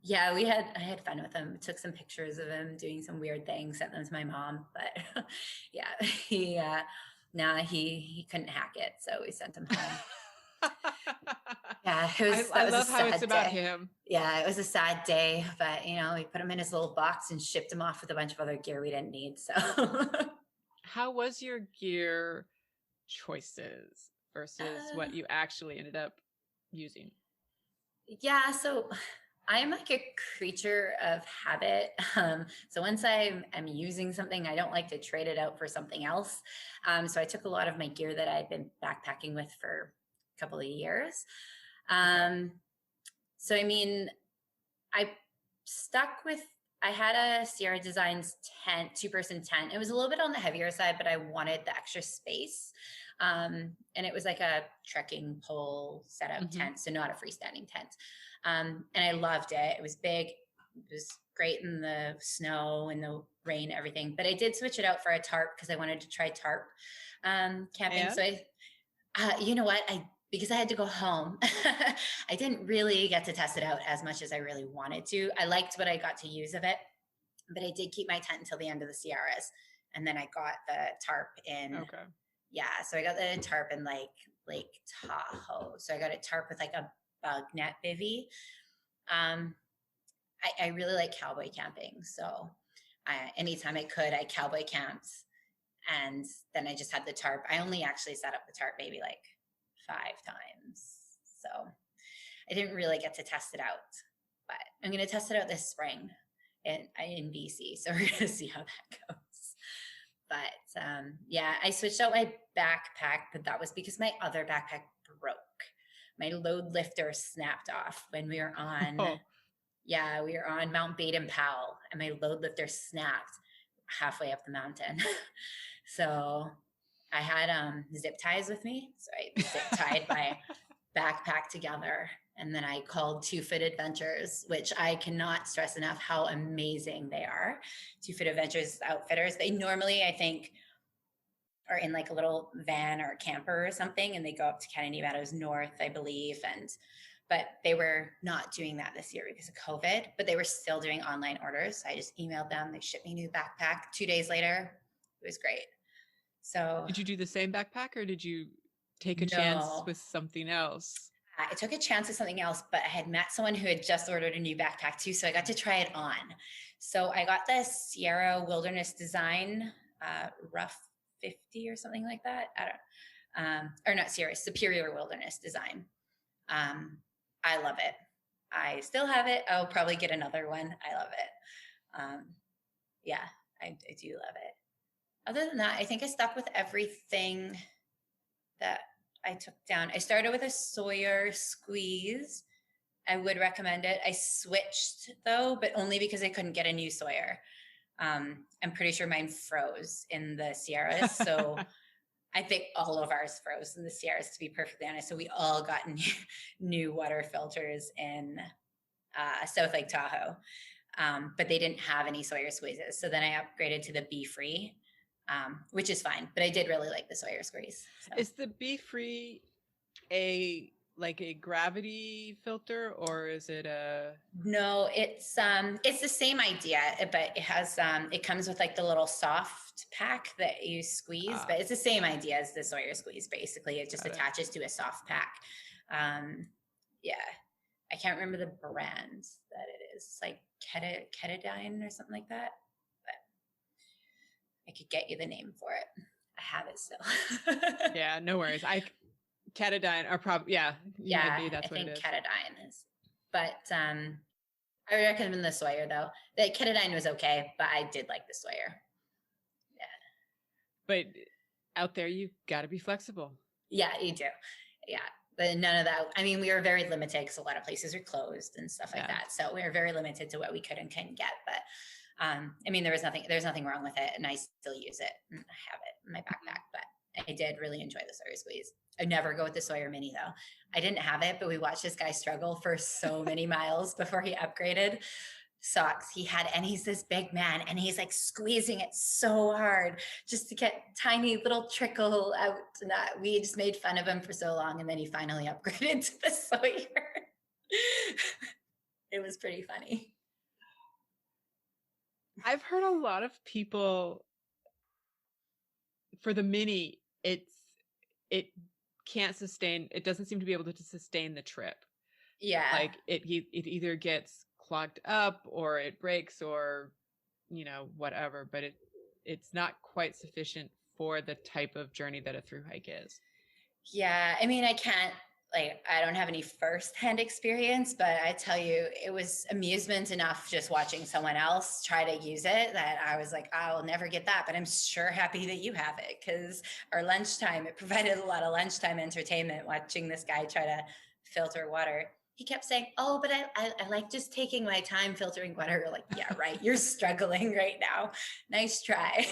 Yeah, I had fun with him. Took some pictures of him doing some weird things, sent them to my mom. But yeah, Nah, he couldn't hack it, so we sent him home. Yeah, that I was a love how it's sad about day. him. Yeah, it was a sad day, but we put him in his little box and shipped him off with a bunch of other gear we didn't need. So How was your gear choices versus what you actually ended up using? yeah, so I'm like a creature of habit. So once I'm using something, I don't like to trade it out for something else. So I took a lot of my gear that I'd been backpacking with for a couple of years. So I mean, I stuck with, I had a Sierra Designs tent, 2-person tent. It was a little bit on the heavier side, but I wanted the extra space. And it was like a trekking pole setup tent, so not a freestanding tent. And I loved it. It was big. It was great in the snow and the rain, everything. But I did switch it out for a tarp because I wanted to try tarp camping. And? So you know what? Because I had to go home, I didn't really get to test it out as much as I really wanted to. I liked what I got to use of it, but I did keep my tent until the end of the Sierras. And then I got the tarp in. Okay. Yeah. So I got the tarp in like Lake Tahoe. So I got a tarp with like a bug net bivvy. I really like cowboy camping. So anytime I could, I cowboy camped. And then I just had the tarp. I only actually set up the tarp maybe like 5 times. So I didn't really get to test it out, but I'm going to test it out this spring in BC. So we're going to see how that goes. But yeah, I switched out my backpack, but that was because my other backpack broke. My load lifter snapped off when we were on, we were on Mount Baden-Powell, and my load lifter snapped halfway up the mountain. So I had zip ties with me. So I zip tied my backpack together. And then I called Two Foot Adventures, which I cannot stress enough how amazing they are. Two Foot Adventures outfitters. They normally, I think, are in like a little van or camper or something, and they go up to Kennedy Meadows North, I believe. But they were not doing that this year because of COVID, but they were still doing online orders. So I just emailed them. They shipped me a new backpack 2 days later. It was great. So did you do the same backpack, or did you take a chance with something else? I took a chance with something else, but I had met someone who had just ordered a new backpack too. So I got to try it on. So I got the Sierra Wilderness Design Rough 50 or something like that. I don't or not Sierra, Superior Wilderness Design. I love it. I still have it. I'll probably get another one. I love it. Yeah, I do love it. Other than that, I think I stuck with everything that I took down. I started with a Sawyer squeeze. I would recommend it. I switched though, but only because I couldn't get a new Sawyer. I'm pretty sure mine froze in the Sierras. So I think all of ours froze in the Sierras, to be perfectly honest. So we all got new water filters in South Lake Tahoe, but they didn't have any Sawyer squeezes. So then I upgraded to the Be Free, which is fine. But I did really like the Sawyer squeeze. So. Is the Be Free a gravity filter, or is it a? No, it's the same idea, but it has it comes with like the little soft pack that you squeeze, but it's the same idea as the Sawyer squeeze. Basically, it just attaches to a soft pack. Yeah, I can't remember the brand that it is. It's like Ketadine or something like that, but I could get you the name for it. I have it still. Yeah, no worries. Ketadine are probably maybe that's what it is. Ketadine is, but I would recommend the Sawyer though. The Ketadine was okay, but I did like the Sawyer. Yeah, but out there you got to be flexible. Yeah, you do. Yeah, but none of that. I mean, we were very limited because a lot of places are closed and stuff like that. So we were very limited to what we could and couldn't get. But I mean, there's nothing wrong with it, and I still use it. I have it in my backpack, but I did really enjoy the Sawyer squeeze. I'd never go with the Sawyer Mini though. I didn't have it, but we watched this guy struggle for so many miles before he upgraded. Socks he had, and he's this big man, and he's like squeezing it so hard just to get tiny little trickle out. And that we just made fun of him for so long, and then he finally upgraded to the Sawyer. It was pretty funny. I've heard a lot of people for the Mini it can't sustain, it doesn't seem to be able to sustain the trip. Yeah. Like it either gets clogged up or it breaks or, you know, whatever, but it's not quite sufficient for the type of journey that a through hike is. Yeah. I mean, I don't have any firsthand experience, but I tell you, it was amusement enough just watching someone else try to use it that I was like, I'll never get that, but I'm sure happy that you have it, because our lunchtime, it provided a lot of lunchtime entertainment watching this guy try to filter water. He kept saying, oh, but I like just taking my time filtering water. You're like, yeah, right. You're struggling right now. Nice try.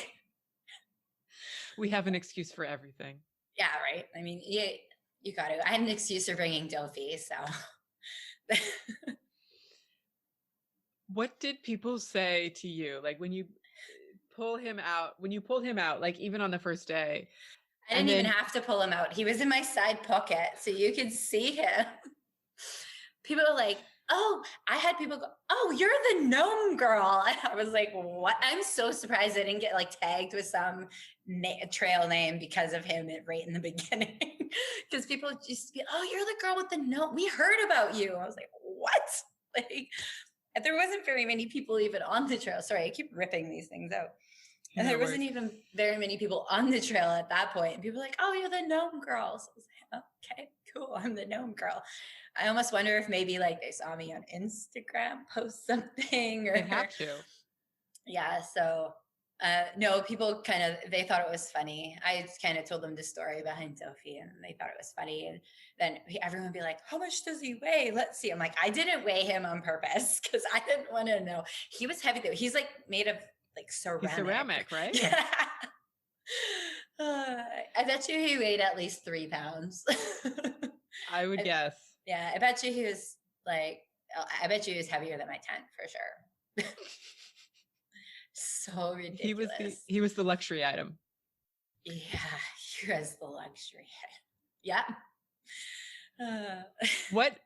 We have an excuse for everything. Yeah, right. I mean, you got to. I had an excuse for bringing Dofi, so. What did people say to you? Like when you pulled him out, like even on the first day? I didn't even have to pull him out. He was in my side pocket, so you could see him. People were like, oh, I had people go, oh, you're the gnome girl. And I was like, what? I'm so surprised I didn't get like tagged with some trail name because of him right in the beginning. Because people just be, oh, you're the girl with the gnome. We heard about you. I was like, what? Like, there wasn't very many people even on the trail. Sorry, I keep ripping these things out. And there wasn't even very many people on the trail at that point. And people were like, oh, you're the gnome girl. So I was like, okay, cool. I'm the gnome girl. I almost wonder if maybe like they saw me on Instagram post something, or they have to. Yeah. So no, people they thought it was funny. I kind of told them the story behind Sophie, and they thought it was funny. And then everyone would be like, how much does he weigh? Let's see. I'm like, I didn't weigh him on purpose because I didn't want to know. He was heavy though. He's like made of like ceramic. He's ceramic, right? Yeah. I bet you he weighed at least 3 pounds. I would guess. Yeah, I bet you he was heavier than my tent for sure. So ridiculous. He was the luxury item. Yeah, he was the luxury item. Yeah. What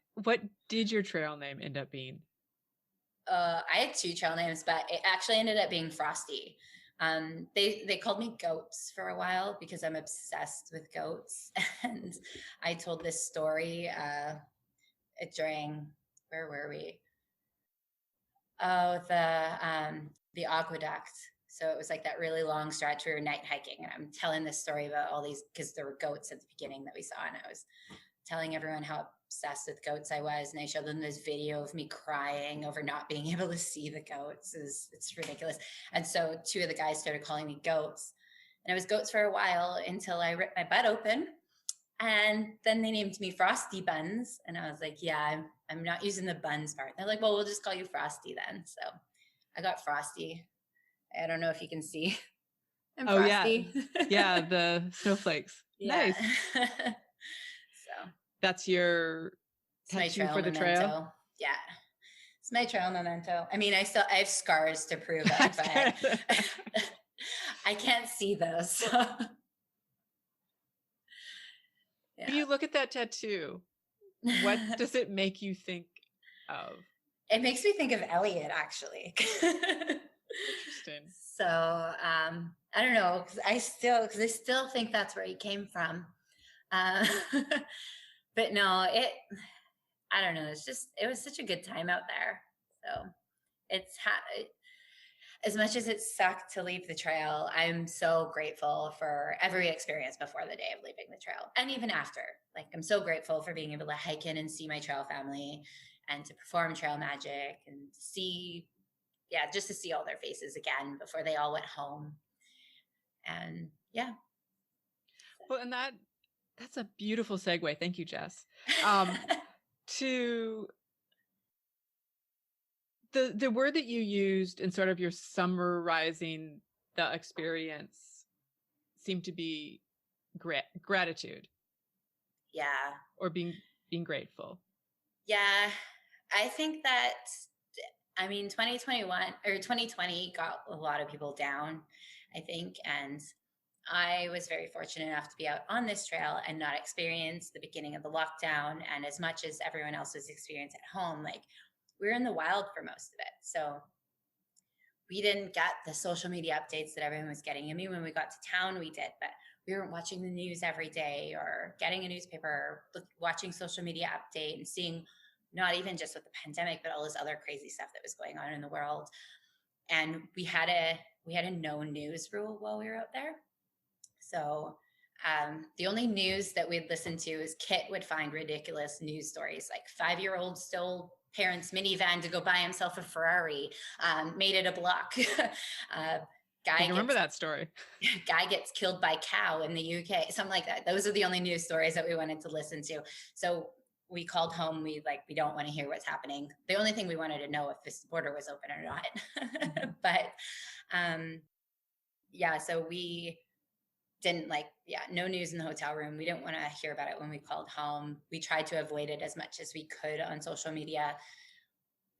did your trail name end up being? I had 2 trail names, but it actually ended up being Frosty. They called me Goats for a while because I'm obsessed with goats. And I told this story during, where were we? Oh, the aqueduct. So it was like that really long stretch. We were night hiking, and I'm telling this story about all these, because there were goats at the beginning that we saw, and I was telling everyone how obsessed with goats I was, and I showed them this video of me crying over not being able to see the goats. It's ridiculous. And so 2 of the guys started calling me Goats, and I was Goats for a while until I ripped my butt open, and then they named me Frosty Buns, and I was like, yeah, I'm not using the buns part. They're like, well, we'll just call you Frosty then. So I got Frosty. I don't know if you can see. I'm Frosty. Yeah, the snowflakes. Yeah. Nice. So that's your tattoo for the trail? Yeah. It's my trail memento. I mean, I have scars to prove it, but I can't see those. So. Yeah. When you look at that tattoo, what does it make you think of? It makes me think of Elliot, actually. Interesting. So I don't know, because I still think that's where he came from. But no, I don't know. It was such a good time out there. So as much as it sucked to leave the trail, I'm so grateful for every experience before the day of leaving the trail, and even after. Like, I'm so grateful for being able to hike in and see my trail family, and to perform trail magic, and just to see all their faces again before they all went home. And yeah. Well, and that's a beautiful segue. Thank you, Jess. To the word that you used in sort of your summarizing the experience seemed to be gratitude. Yeah. Or being grateful. Yeah. I think that, 2020 got a lot of people down, I think. And I was very fortunate enough to be out on this trail and not experience the beginning of the lockdown. And as much as everyone else was experiencing at home, like, we were in the wild for most of it. So we didn't get the social media updates that everyone was getting. I mean, when we got to town, we did, but we weren't watching the news every day or getting a newspaper, or watching social media update and seeing not even just with the pandemic, but all this other crazy stuff that was going on in the world. And we had a no news rule while we were out there. So the only news that we'd listen to is Kit would find ridiculous news stories, like 5-year-old stole parents' minivan to go buy himself a Ferrari, made it a block. I remember that story. Guy gets killed by cow in the UK, something like that. Those are the only news stories that we wanted to listen to. So we called home. We don't want to hear what's happening. The only thing we wanted to know if this border was open or not. But so we didn't no news in the hotel room. We didn't want to hear about it when we called home. We tried to avoid it as much as we could on social media.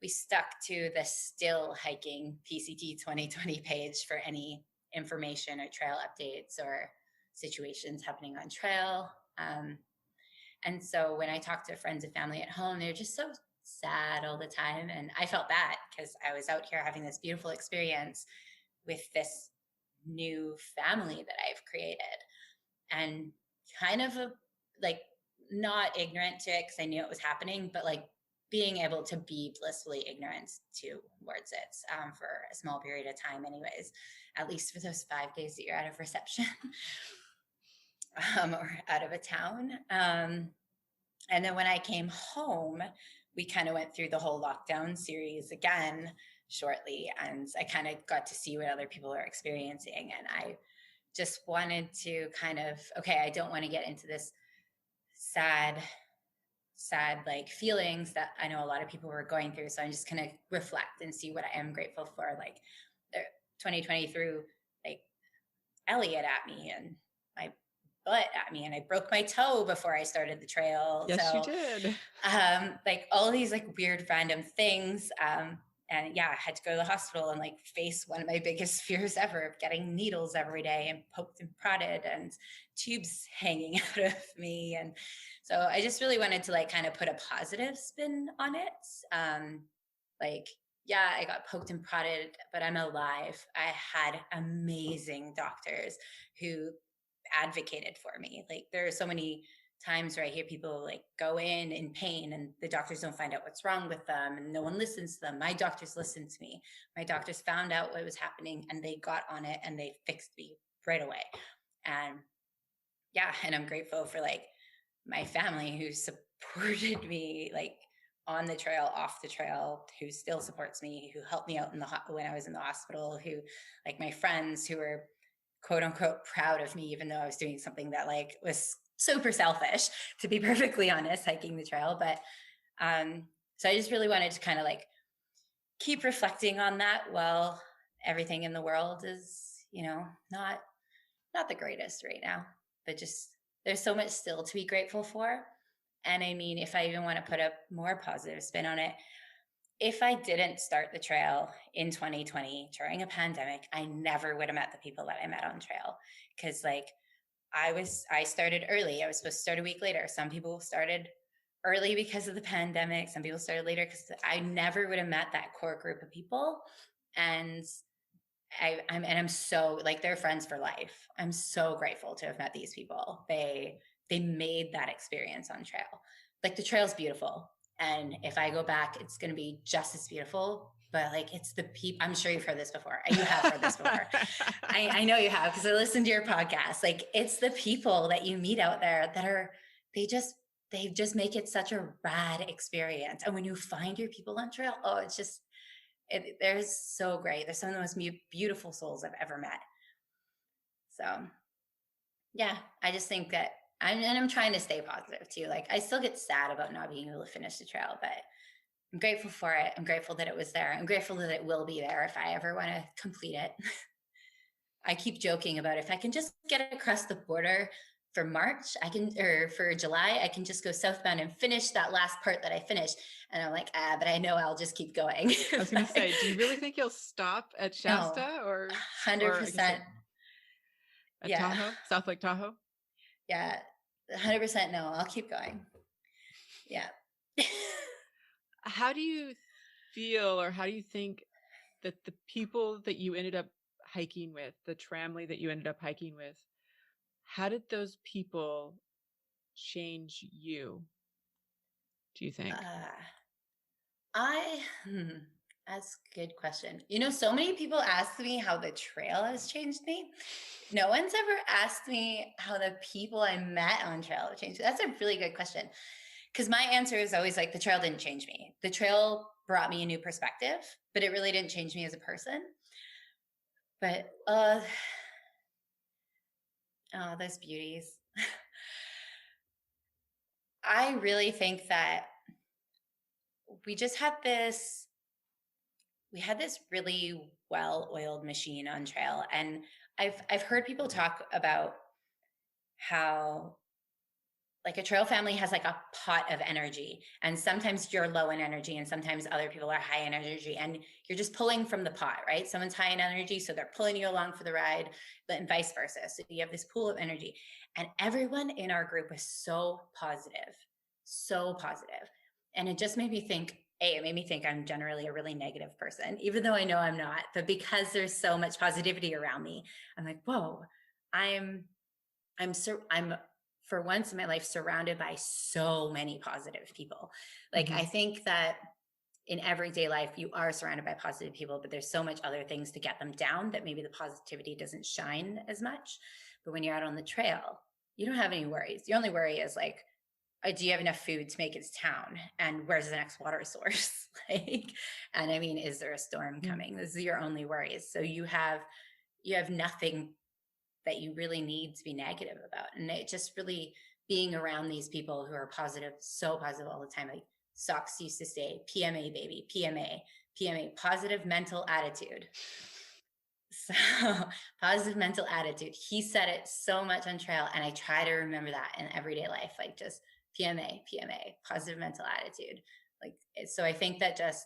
We stuck to the Still Hiking PCT 2020 page for any information or trail updates or situations happening on trail. And so when I talked to friends and family at home, they're just so sad all the time. And I felt bad because I was out here having this beautiful experience with this new family that I've created, and kind of not ignorant to it because I knew it was happening, but being able to be blissfully ignorant towards it for a small period of time anyways, at least for those 5 days that you're out of reception or out of a town. And then when I came home, we kind of went through the whole lockdown series again shortly, and I kind of got to see what other people are experiencing. And I just wanted to I don't want to get into this sad feelings that I know a lot of people were going through. So I'm just going to reflect and see what I am grateful for. 2020 threw Elliot at me and my butt at me, and I broke my toe before I started the trail. Yes, you did. All these weird random things. And I had to go to the hospital and face one of my biggest fears ever of getting needles every day and poked and prodded and tubes hanging out of me. And so I just really wanted to kind of put a positive spin on it. I got poked and prodded, but I'm alive. I had amazing doctors who advocated for me. There are so many times where I hear people go in pain and the doctors don't find out what's wrong with them and no one listens to them. My doctors listened to me. My doctors found out what was happening and they got on it and they fixed me right away. And and I'm grateful for my family who supported me on the trail, off the trail, who still supports me, who helped me out when I was in the hospital, who my friends who were quote unquote proud of me, even though I was doing something that was super selfish, to be perfectly honest, hiking the trail. But so I just really wanted to kind of keep reflecting on that while everything in the world is, not the greatest right now, but just there's so much still to be grateful for. And I mean, if I even want to put a more positive spin on it, if I didn't start the trail in 2020 during a pandemic, I never would have met the people that I met on trail. Because I started early. I was supposed to start a week later. Some people started early because of the pandemic. Some people started later because I never would have met that core group of people. And I'm so they're friends for life. I'm so grateful to have met these people. They made that experience on trail. The trail's beautiful. And if I go back, it's going to be just as beautiful. But it's the people. I'm sure you've heard this before. You have heard this before. I know you have, because I listened to your podcast. It's the people that you meet out there that they just make it such a rad experience. And when you find your people on trail, they're so great. They're some of the most beautiful souls I've ever met. So I just think that I'm trying to stay positive too. I still get sad about not being able to finish the trail, but I'm grateful for it. I'm grateful that it was there. I'm grateful that it will be there if I ever want to complete it. I keep joking about if I can just get across the border for March, or for July, I can just go southbound and finish that last part that I finished. And I'm but I know I'll just keep going. I was going to say, do you really think you'll stop at Shasta or 100%? At Tahoe, South Lake Tahoe? Yeah, 100% no. I'll keep going. Yeah. How do you feel, or how do you think that the people that you ended up hiking with, the tramley that you ended up hiking with, how did those people change you, do you think? I, that's a good question. So many people ask me how the trail has changed me. No one's ever asked me how the people I met on trail have changed me. That's a really good question. Because my answer is always like, the trail didn't change me. The trail brought me a new perspective, but it really didn't change me as a person. But, those beauties. I really think that we just had this really well-oiled machine on trail. And I've heard people talk about how like a trail family has like a pot of energy, and sometimes you're low in energy and sometimes other people are high in energy, and you're just pulling from the pot, right? Someone's high in energy, so they're pulling you along for the ride, but and vice versa. So you have this pool of energy, and everyone in our group was so positive, so positive. And it just made me think, it made me think I'm generally a really negative person, even though I know I'm not. But because there's so much positivity around me, I'm like, whoa, I'm for once in my life surrounded by so many positive people. Like, I think that in everyday life, you are surrounded by positive people, but there's so much other things to get them down that maybe the positivity doesn't shine as much. But when you're out on the trail, you don't have any worries. The only worry is like, do you have enough food to make it to town? And where's the next water source? And I mean, is there a storm coming? This is your only worries. So you have nothing that you really need to be negative about. And it just really, being around these people who are positive, so positive all the time. Like Socks used to say, PMA, baby, PMA, positive mental attitude. So positive mental attitude. He said it so much on trail, and I try to remember that in everyday life, like just PMA, positive mental attitude. Like, so I think that just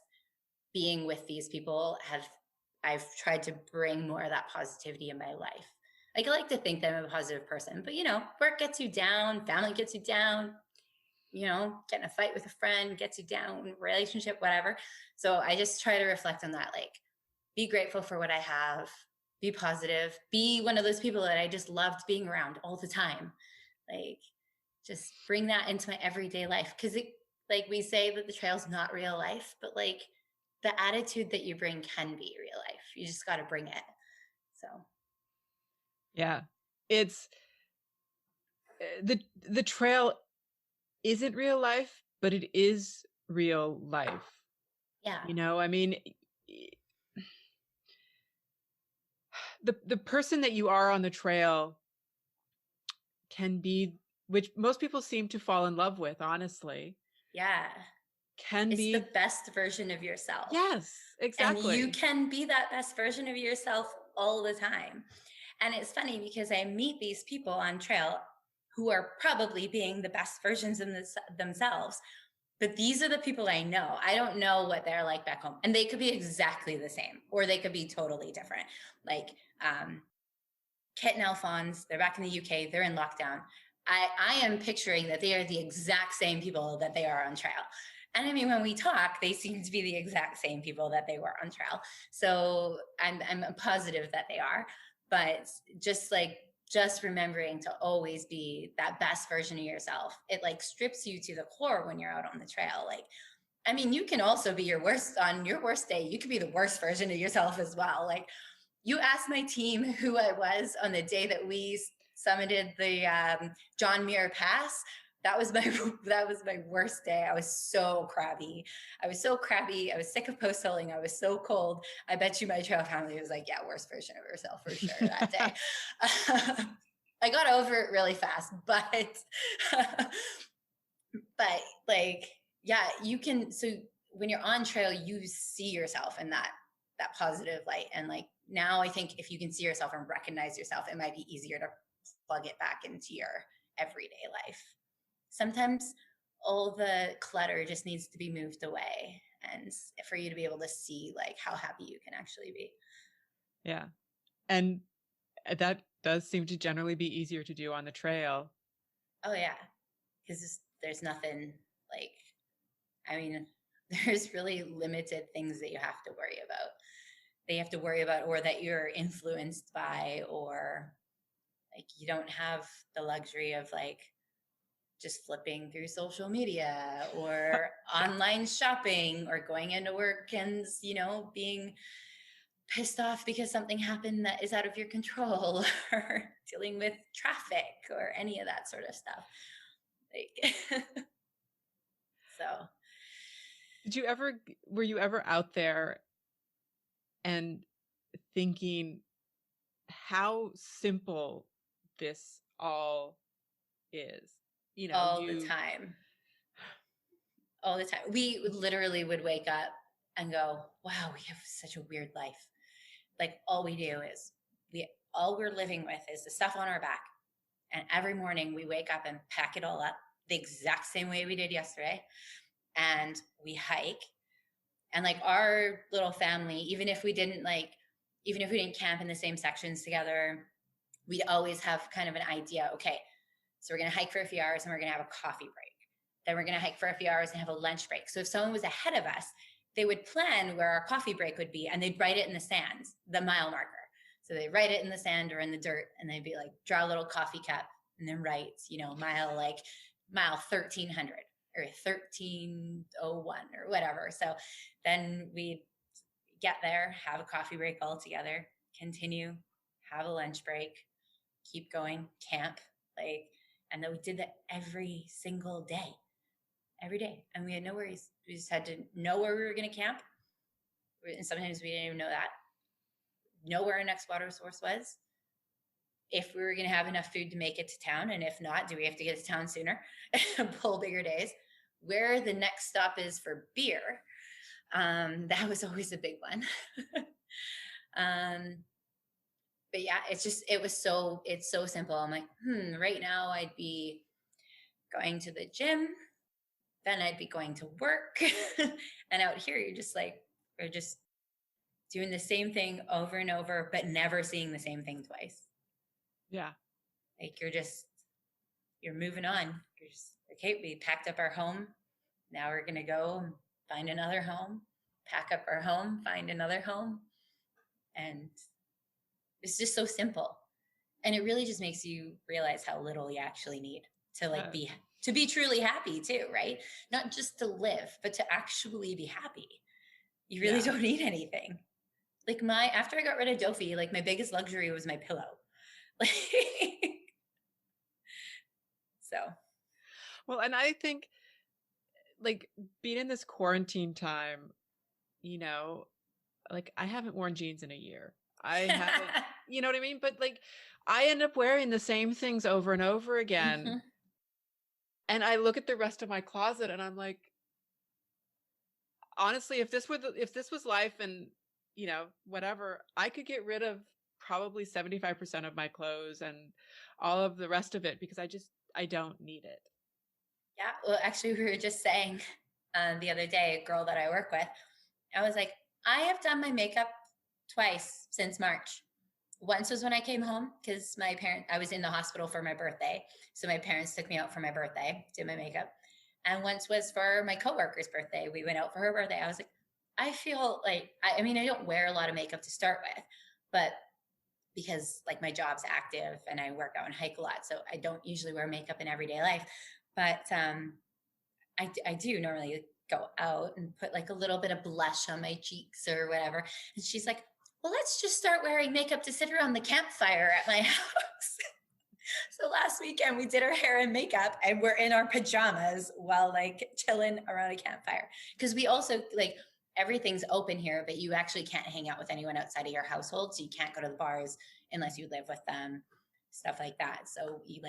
being with these people I've tried to bring more of that positivity in my life. Like, I like to think that I'm a positive person, but work gets you down, family gets you down, getting a fight with a friend gets you down, relationship, whatever. So I just try to reflect on that, like, be grateful for what I have, be positive, be one of those people that I just loved being around all the time. Like, just bring that into my everyday life. Cause like we say that the trail's not real life, but like the attitude that you bring can be real life. You just got to bring it. So. Yeah, it's the trail isn't real life, but it is real life. Yeah. I mean, the person that you are on the trail can be, which most people seem to fall in love with, honestly. Yeah. It's the best version of yourself. Yes, exactly. And you can be that best version of yourself all the time. And it's funny because I meet these people on trail who are probably being the best versions of themselves. But these are the people I know. I don't know what they're like back home. And they could be exactly the same, or they could be totally different. Like Kit and Alphonse, they're back in the UK. They're in lockdown. I am picturing that they are the exact same people that they are on trail. And I mean, when we talk, they seem to be the exact same people that they were on trail. So I'm positive that they are. But just remembering to always be that best version of yourself, it like strips you to the core when you're out on the trail. Like, I mean, you can also be on your worst day. You could be the worst version of yourself as well. Like, you asked my team who I was on the day that we summited the John Muir Pass. That was my worst day. I was so crabby. I was sick of post-holing. I was so cold. I bet you my trail family was like, yeah, worst version of herself for sure that day. I got over it really fast, but like, yeah, you can. So when you're on trail, you see yourself in that positive light. And like, now I think if you can see yourself and recognize yourself, it might be easier to plug it back into your everyday life. Sometimes all the clutter just needs to be moved away, and for you to be able to see like how happy you can actually be. Yeah. And that does seem to generally be easier to do on the trail. Oh yeah. Because there's nothing like, I mean, there's really limited things that you have to worry about. Or that you're influenced by, or Like you don't have the luxury of like just flipping through social media or online shopping or going into work and, being pissed off because something happened that is out of your control or dealing with traffic or any of that sort of stuff. Like, so. Were you ever out there and thinking how simple this all is? All the time. We literally would wake up and go, wow, we have such a weird life. Like all we do is all we're living with is the stuff on our back. And every morning we wake up and pack it all up the exact same way we did yesterday. And we hike. And like our little family, even if we didn't camp in the same sections together, we'd always have kind of an idea. Okay, so we're going to hike for a few hours and we're going to have a coffee break. Then we're going to hike for a few hours and have a lunch break. So if someone was ahead of us, they would plan where our coffee break would be and they'd write it in the sand, the mile marker. So they write it in the sand or in the dirt and they'd be like, draw a little coffee cup and then write, mile 1300 or 1301 or whatever. So then we'd get there, have a coffee break all together, continue, have a lunch break, keep going, camp, and then we did that every single day. Every day. And we had no worries. We just had to know where we were going to camp. And sometimes we didn't even know that. Know where our next water source was. If we were going to have enough food to make it to town. And if not, do we have to get to town sooner and pull bigger days? Where the next stop is for beer. That was always a big one. But yeah, it's so simple. I'm like, right now I'd be going to the gym. Then I'd be going to work. And out here, we're just doing the same thing over and over, but never seeing the same thing twice. Yeah. Like you're moving on. You're just, okay, we packed up our home. Now we're going to go find another home, pack up our home, find another home. And it's just so simple. And it really just makes you realize how little you actually need to be truly happy too, right? Not just to live, but to actually be happy. You really don't need anything. Like after I got rid of Dofi, like my biggest luxury was my pillow. So. Well, and I think like being in this quarantine time, like I haven't worn jeans in a year. I haven't, you know what I mean? But like I end up wearing the same things over and over again. Mm-hmm. And I look at the rest of my closet and I'm like, honestly, if this was life and, whatever, I could get rid of probably 75% of my clothes and all of the rest of it because I don't need it. Yeah. Well, actually, we were just saying the other day, a girl that I work with, I was like, I have done my makeup twice since March. Once was when I came home because I was in the hospital for my birthday. So my parents took me out for my birthday, did my makeup. And once was for my coworker's birthday. We went out for her birthday. I was like, I feel like, I don't wear a lot of makeup to start with, but because like my job's active and I work out and hike a lot. So I don't usually wear makeup in everyday life, but I do normally go out and put like a little bit of blush on my cheeks or whatever. And she's like, well, let's just start wearing makeup to sit around the campfire at my house. So last weekend we did our hair and makeup and we're in our pajamas while like chilling around a campfire. Because we also like everything's open here, but you actually can't hang out with anyone outside of your household. So you can't go to the bars unless you live with them, stuff like that. So you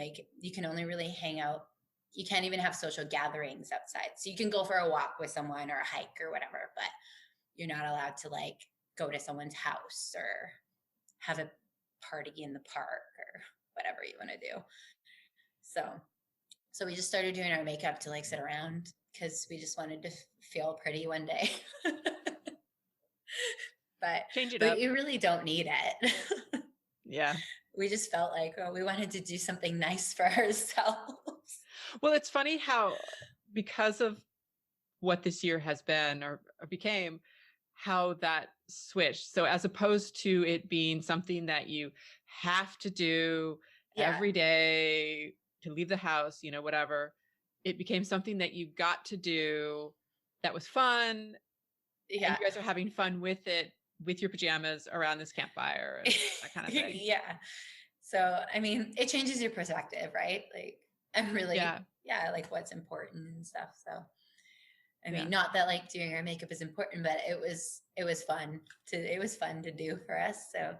can only really hang out. You can't even have social gatherings outside. So you can go for a walk with someone or a hike or whatever, but you're not allowed to like go to someone's house or have a party in the park or whatever you want to do. So we just started doing our makeup to like sit around because we just wanted to feel pretty one day. But change it up. You really don't need it. Yeah. We just felt like, we wanted to do something nice for ourselves. Well, it's funny how, because of what this year has been or became, how that switched. So as opposed to it being something that you have to do every day, to leave the house, whatever. It became something that you got to do that was fun. Yeah. And you guys are having fun with it, with your pajamas around this campfire and that kind of thing. Yeah. So, I mean, it changes your perspective, right? Like, I'm really, like what's important and stuff. So, I mean, not that like doing our makeup is important, but it was fun to do for us. So,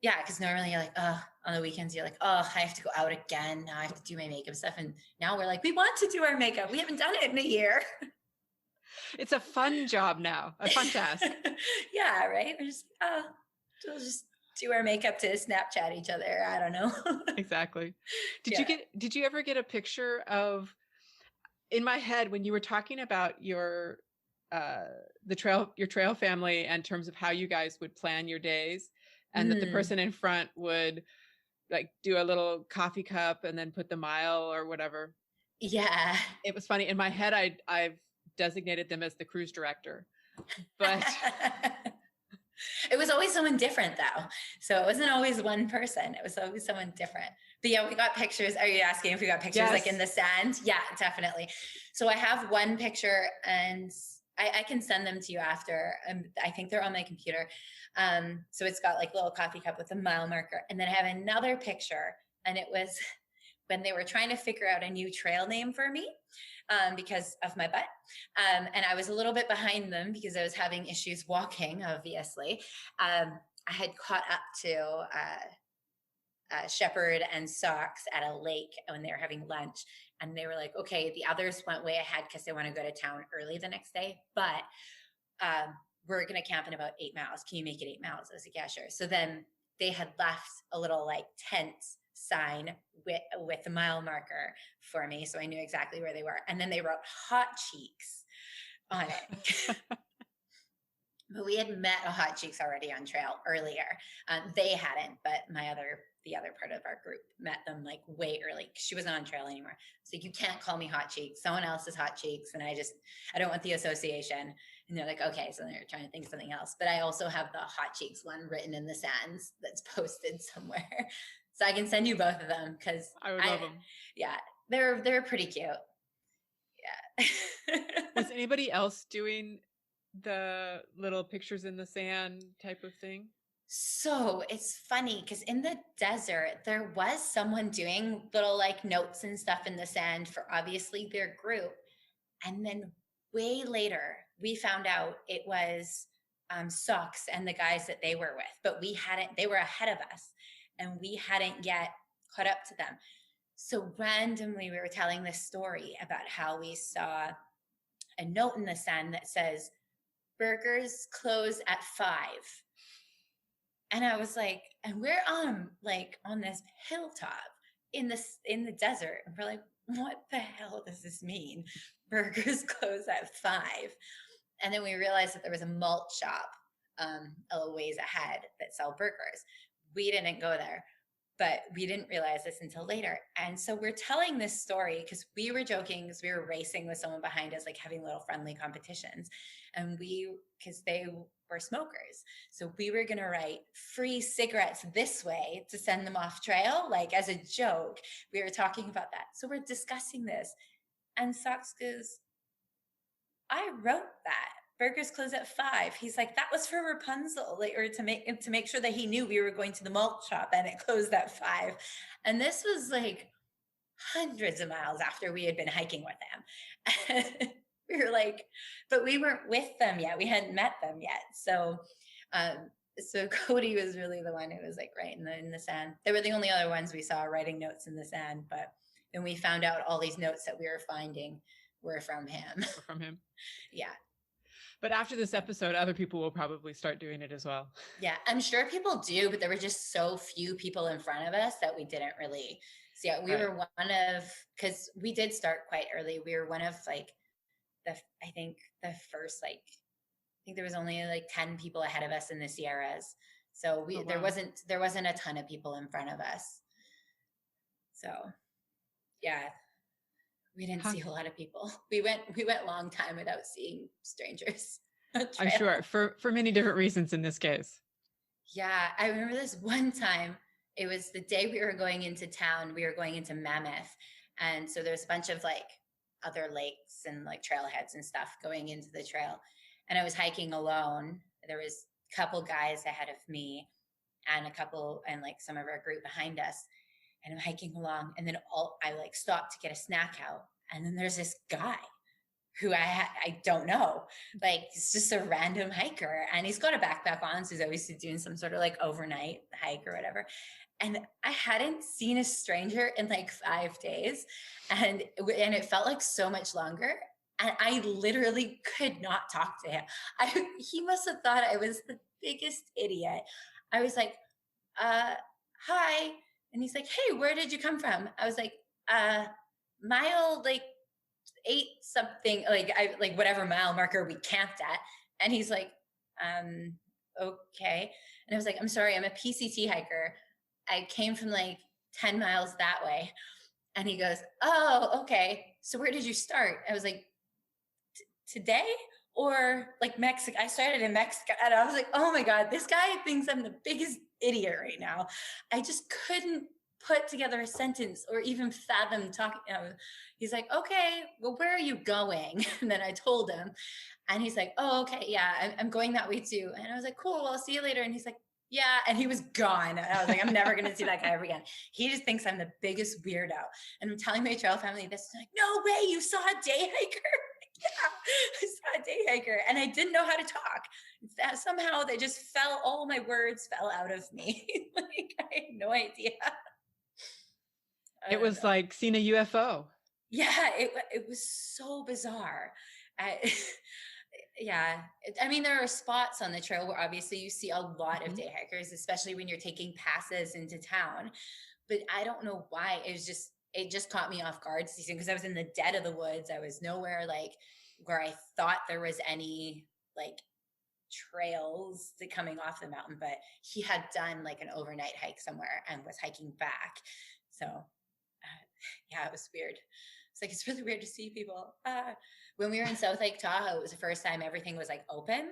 yeah, because normally you're like, oh, on the weekends, you're like, oh, I have to go out again. Now I have to do my makeup stuff. And now we're like, we want to do our makeup. We haven't done it in a year. It's a fun job now, a fun task. Yeah, right? We're just, we'll just do our makeup to Snapchat each other. I don't know. Exactly. Did you ever get a picture of, in my head, when you were talking about your trail family in terms of how you guys would plan your days, and that the person in front would like do a little coffee cup and then put the mile or whatever. Yeah. It was funny. In my head, I've designated them as the cruise director, but it was always someone different though. So it wasn't always one person. It was always someone different. But yeah, we got pictures. Are you asking if we got pictures like in the sand? Yeah, definitely. So I have one picture and I can send them to you after. I think they're on my computer. So it's got like a little coffee cup with a mile marker. And then I have another picture, and it was when they were trying to figure out a new trail name for me because of my butt. And I was a little bit behind them because I was having issues walking, obviously. I had caught up to Shepherd and Socks at a lake when they were having lunch. And they were like, okay, the others went way ahead because they want to go to town early the next day. But we're going to camp in about 8 miles. Can you make it 8 miles? I was like, yeah, sure. So then they had left a little like tent sign with the mile marker for me. So I knew exactly where they were. And then they wrote Hot Cheeks on it. But we had met a Hot Cheeks already on trail earlier. They hadn't, but the other part of our group met them like way early. She wasn't on trail anymore. So you can't call me Hot Cheeks. Someone else is Hot Cheeks. And I don't want the association. And they're like, okay, so they're trying to think of something else. But I also have the Hot Cheeks one written in the sands that's posted somewhere. So I can send you both of them because I would love them. Yeah, they're pretty cute. Yeah. Was anybody else doing the little pictures in the sand type of thing? So it's funny because in the desert, there was someone doing little like notes and stuff in the sand for obviously their group. And then way later, we found out it was Socks and the guys that they were with, but they were ahead of us and we hadn't yet caught up to them. So randomly, we were telling this story about how we saw a note in the sand that says, burgers close at 5. And I was like, and we're on this hilltop in the desert. And we're like, what the hell does this mean? Burgers close at 5. And then we realized that there was a malt shop a little ways ahead that sell burgers. We didn't go there, but we didn't realize this until later. And so we're telling this story because we were joking because we were racing with someone behind us, like having little friendly competitions. And because they were smokers. So we were going to write free cigarettes this way to send them off trail, like as a joke. We were talking about that. So we're discussing this. And Socks goes, I wrote that. Burgers close at 5. He's like, that was for Rapunzel, or to make sure that he knew we were going to the malt shop and it closed at 5. And this was like hundreds of miles after we had been hiking with them. We were like, but we weren't with them yet. We hadn't met them yet. So Cody was really the one who was like right in the sand. They were the only other ones we saw writing notes in the sand. But then we found out all these notes that we were finding were from him. Yeah. But after this episode, other people will probably start doing it as well. Yeah, I'm sure people do, but there were just so few people in front of us that we didn't really see. Yeah, we were one of, because we did start quite early. We were one of like I think there was only like 10 people ahead of us in the Sierras. So there wasn't a ton of people in front of us. So yeah. We didn't see a lot of people. We went long time without seeing strangers. I'm sure for many different reasons in this case. Yeah. I remember this one time it was the day we were going into town. We were going into Mammoth. And so there's a bunch of like other lakes and like trailheads and stuff going into the trail. And I was hiking alone. There was a couple guys ahead of me and like some of our group behind us. And I'm hiking along, and then I like stopped to get a snack out. And then there's this guy who I don't know. Like, it's just a random hiker, and he's got a backpack on. So he's obviously doing some sort of like overnight hike or whatever. And I hadn't seen a stranger in like 5 days. And it felt like so much longer. And I literally could not talk to him. He must have thought I was the biggest idiot. I was like, hi. And he's like, hey, where did you come from? I was like, mile like 8 something, like whatever mile marker we camped at. And he's like, okay. And I was like, I'm sorry, I'm a PCT hiker. I came from like 10 miles that way. And he goes, oh, okay. So where did you start? I was like, today? Or like Mexico? I started in Mexico. And I was like, oh my God, this guy thinks I'm the biggest idiot right now. I just couldn't put together a sentence or even fathom talking. He's like, okay, well, where are you going? And then I told him, and he's like, oh, okay, yeah, I'm going that way too. And I was like, cool, well, I'll see you later. And he's like, yeah, and he was gone. And I was like, I'm never going to see that guy ever again. He just thinks I'm the biggest weirdo. And I'm telling my trail family this, like, no way, you saw a day hiker? Yeah, I saw a day hiker, and I didn't know how to talk. That somehow they just all my words fell out of me. Like, I had no idea. It was like seeing a UFO. Yeah, it was so bizarre. Yeah, I mean, there are spots on the trail where obviously you see a lot of day hikers, especially when you're taking passes into town. But I don't know why. It just caught me off guard season, because I was in the dead of the woods. I was nowhere like where I thought there was any like trails coming off the mountain, but he had done like an overnight hike somewhere and was hiking back. So yeah, it was weird. It's like, it's really weird to see people. When we were in South Lake Tahoe, it was the first time everything was like open.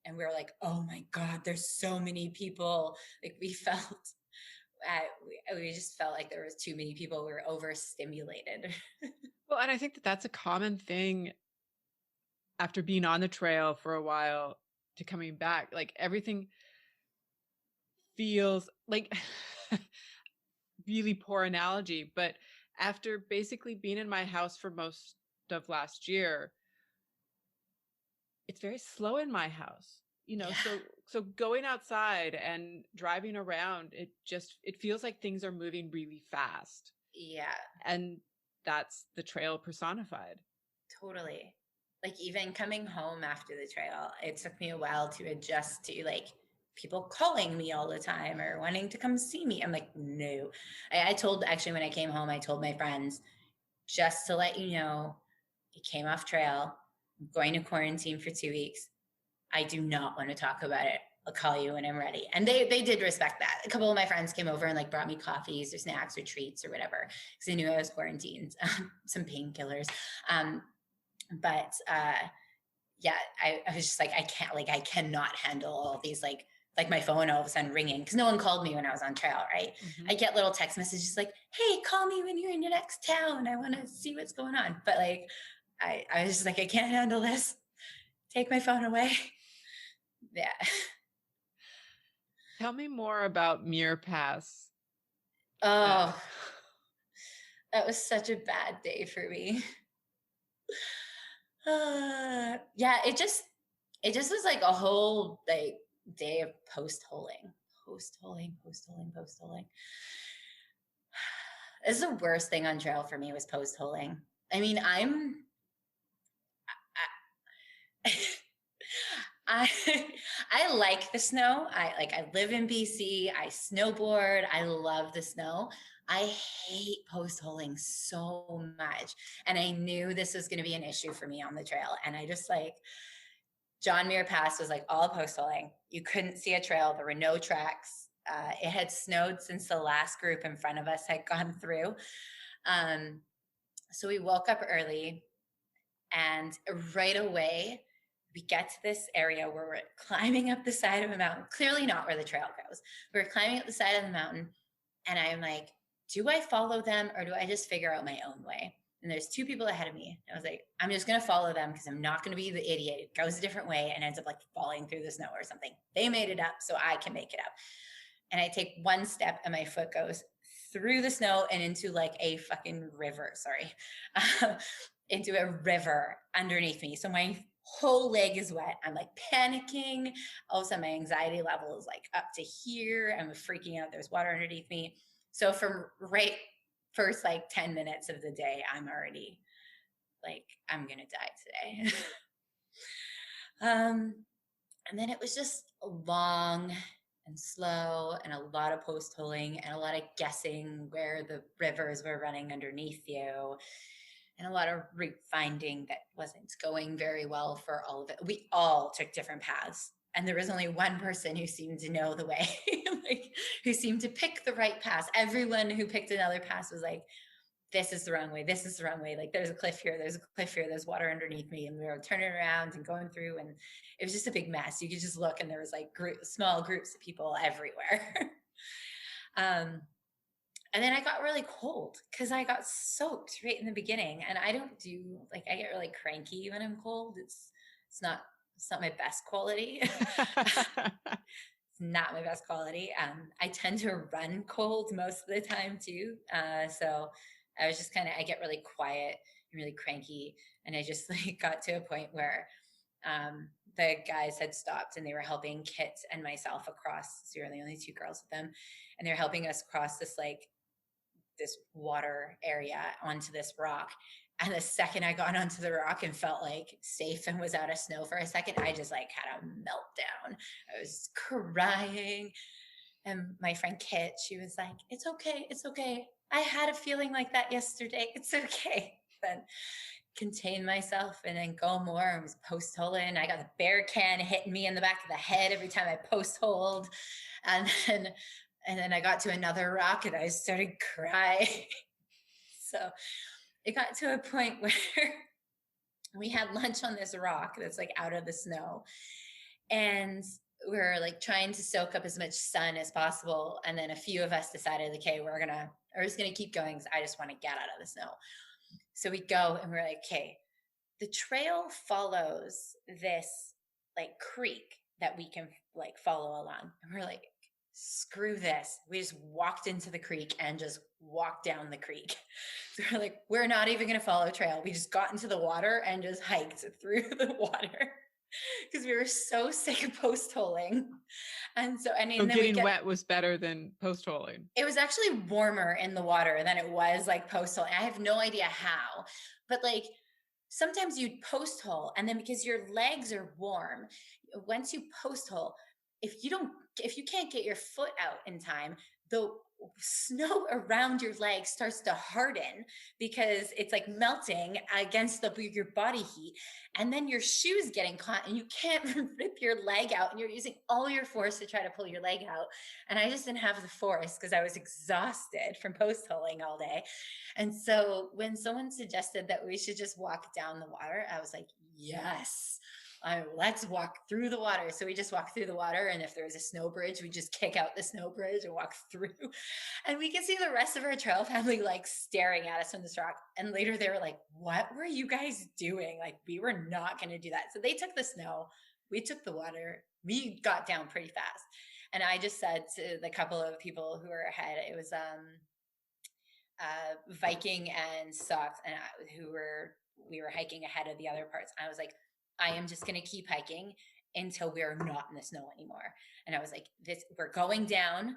And we were like, oh my God, there's so many people. Like, we felt, we just felt like there was too many people. We were overstimulated. Well, and I think that that's a common thing after being on the trail for a while to coming back. Like, everything feels like really poor analogy, but after basically being in my house for most of last year, it's very slow in my house, yeah. So going outside and driving around, it feels like things are moving really fast. Yeah. And that's the trail personified. Totally. Like, even coming home after the trail, it took me a while to adjust to like people calling me all the time or wanting to come see me. I'm like, no. I told, actually, when I came home, I told my friends, just to let you know, I came off trail. I'm going to quarantine for 2 weeks. I do not want to talk about it. I'll call you when I'm ready. And they did respect that. A couple of my friends came over and like brought me coffees or snacks or treats or whatever, because they knew I was quarantined, some painkillers. But yeah, I was just like, I cannot handle all these, like my phone all of a sudden ringing, because no one called me when I was on trail, right? I get little text messages like, hey, call me when you're in your next town. I want to see what's going on. But like, I was just like, I can't handle this. Take my phone away. Yeah. Tell me more about Muir Pass. Oh, that was such a bad day for me. Yeah, it just was like a whole like day of post-holing. This is the worst thing on trail for me, was post-holing. I mean, I like the snow. I live in BC. I snowboard. I love the snow. I hate post-holing so much. And I knew this was going to be an issue for me on the trail. And I just like, John Muir Pass was like all post-holing. You couldn't see a trail. There were no tracks. It had snowed since the last group in front of us had gone through. So we woke up early, and right away we get to this area where we're climbing up the side of a mountain, clearly not where the trail goes. We're climbing up the side of the mountain, And I'm like, do I follow them or do I just figure out my own way? And there's two people ahead of me. I was like, I'm just going to follow them because I'm not going to be the idiot. It goes a different way and ends up like falling through the snow or something. They made it up, so I can make it up. And I take one step and my foot goes through the snow and into like a fucking river, into a river underneath me. So my whole leg is wet. I'm like panicking. All of a sudden my anxiety level is like up to here. I'm freaking out. There's water underneath me. So from right first like 10 minutes of the day, I'm already like, I'm going to die today. And then it was just long and slow and a lot of post holing and a lot of guessing where the rivers were running underneath you and a lot of route finding that wasn't going very well for all of it. We all took different paths. And there was only one person who seemed to know the way, like who seemed to pick the right path. Everyone who picked another path was like, this is the wrong way. This is the wrong way. Like there's a cliff here. There's a cliff here. There's water underneath me. And we were turning around and going through and it was just a big mess. You could just look and there was like small groups of people everywhere. And then I got really cold because I got soaked right in the beginning. And I don't do like, I get really cranky when I'm cold. It's not my best quality. It's not my best quality. I tend to run cold most of the time too. So I was just I get really quiet and really cranky. And I just like got to a point where the guys had stopped and they were helping Kit and myself across. So we were the only two girls with them. And they're helping us cross this water area onto this rock. And the second I got onto the rock and felt like safe and was out of snow for a second, I just like had a meltdown. I was crying. And my friend Kit, she was like, it's okay. It's okay. I had a feeling like that yesterday. It's okay. Then contain myself and then go more. I was post holing. I got the bear can hitting me in the back of the head every time I post holed. And then I got to another rock and I started crying. So it got to a point where we had lunch on this rock that's like out of the snow. And we were like trying to soak up as much sun as possible. And then a few of us decided, okay, we're just going to keep going because I just want to get out of the snow. So we go and we're like, okay, the trail follows this like creek that we can like follow along. And we're like, screw this. We just walked into the creek and just walked down the creek. So we're like, we're not even going to follow a trail. We just got into the water and just hiked through the water because we were so sick of post holing. And so, getting wet was better than post holing. It was actually warmer in the water than it was like post holing. I have no idea how, but like sometimes you'd post hole and then because your legs are warm, once you post hole, if you can't get your foot out in time, the snow around your leg starts to harden because it's like melting against your body heat. And then your shoes getting caught and you can't rip your leg out and you're using all your force to try to pull your leg out. And I just didn't have the force because I was exhausted from post holing all day. And so when someone suggested that we should just walk down the water, I was like, yes. Let's walk through the water. So we just walk through the water. And if there's a snow bridge, we just kick out the snow bridge and walk through. And we could see the rest of our trail family like staring at us from this rock. And later they were like, what were you guys doing? Like, we were not going to do that. So they took the snow. We took the water. We got down pretty fast. And I just said to the couple of people who were ahead, it was Viking and Socks, and we were hiking ahead of the other parts. I was like, I am just going to keep hiking until we're not in the snow anymore. And I was like, we're going down.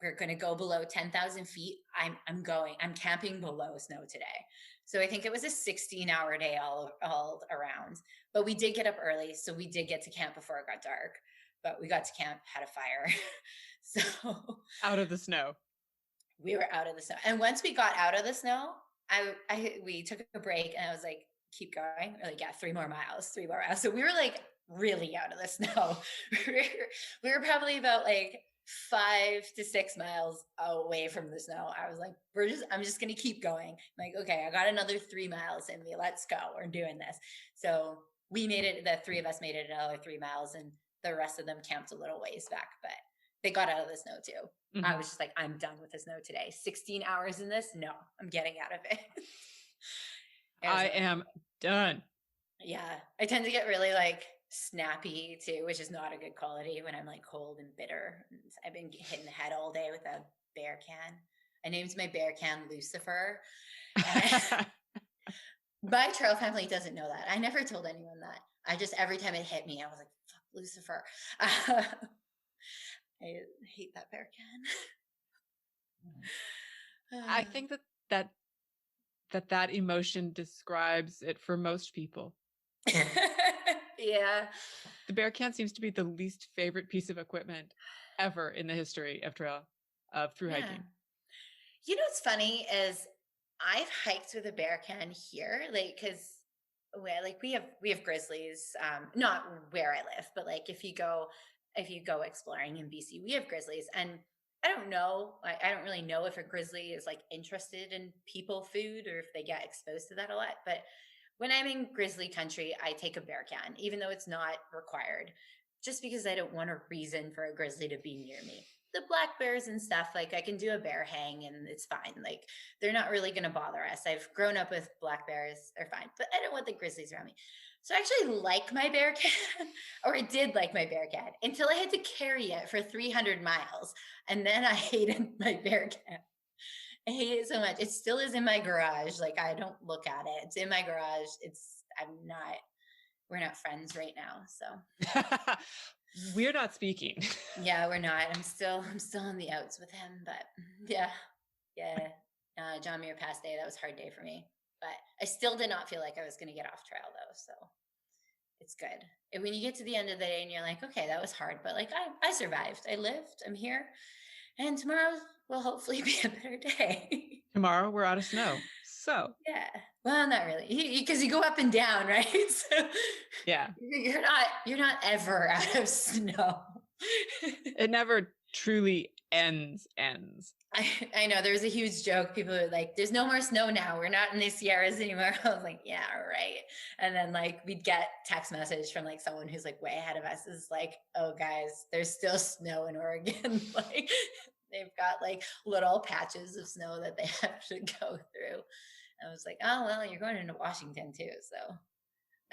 We're going to go below 10,000 feet. I'm camping below snow today. So I think it was a 16-hour day all around, but we did get up early. So we did get to camp before it got dark, but we got to camp, had a fire. So out of the snow. We were out of the snow. And once we got out of the snow, we took a break and I was like, keep going. We're like, yeah, 3 more miles. So we were like really out of the snow. We were probably about like 5 to 6 miles away from the snow. I was like, I'm just going to keep going. I'm like, okay, I got another 3 miles in me. Let's go. We're doing this. So we made it. The 3 of us made it another 3 miles and the rest of them camped a little ways back, but They got out of the snow too. I Mhm. was just like, I'm done with the snow today. 16 hours in this? No, I'm getting out of it. I am done. Yeah. I tend to get really like snappy too, which is not a good quality when I'm like cold and bitter. I've been hitting the head all day with a bear can. I named my bear can Lucifer. And my trail family doesn't know that. I never told anyone that. I just, every time it hit me, I was like, fuck Lucifer. I hate that bear can. I think that emotion describes it for most people. Yeah. The bear can seems to be the least favorite piece of equipment ever in the history of through hiking. You know what's funny is I've hiked with a bear can here, like because we have grizzlies, not where I live, but like if you go exploring in BC, we have grizzlies, and I don't know, I don't really know if a grizzly is like interested in people food or if they get exposed to that a lot, but when I'm in grizzly country, I take a bear can, even though it's not required, just because I don't want a reason for a grizzly to be near me. The black bears and stuff, like I can do a bear hang and it's fine. Like they're not really going to bother us. I've grown up with black bears. They're fine, but I don't want the grizzlies around me. So I actually like my bear can, or I did like my bear can until I had to carry it for 300 miles. And then I hated my bear can. I hate it so much. It still is in my garage. Like I don't look at it. It's in my garage. We're not friends right now. So We're not speaking. yeah, we're not. I'm still on the outs with him, but yeah. John Muir Pass day, that was a hard day for me, but I still did not feel like I was going to get off trail though. So it's good. And when you get to the end of the day and you're like, okay, that was hard, but like I survived. I lived. I'm here. And tomorrow will hopefully be a better day. Tomorrow we're out of snow. So yeah. Well, not really, because you go up and down, right? So yeah, you're not ever out of snow. it never truly ends. I know there was a huge joke. People were like, there's no more snow now. We're not in the Sierras anymore. I was like, yeah, right. And then like we'd get text message from like someone who's like way ahead of us is like, oh guys, there's still snow in Oregon. Like they've got like little patches of snow that they have to go through. I was like, oh, well, you're going into Washington too. So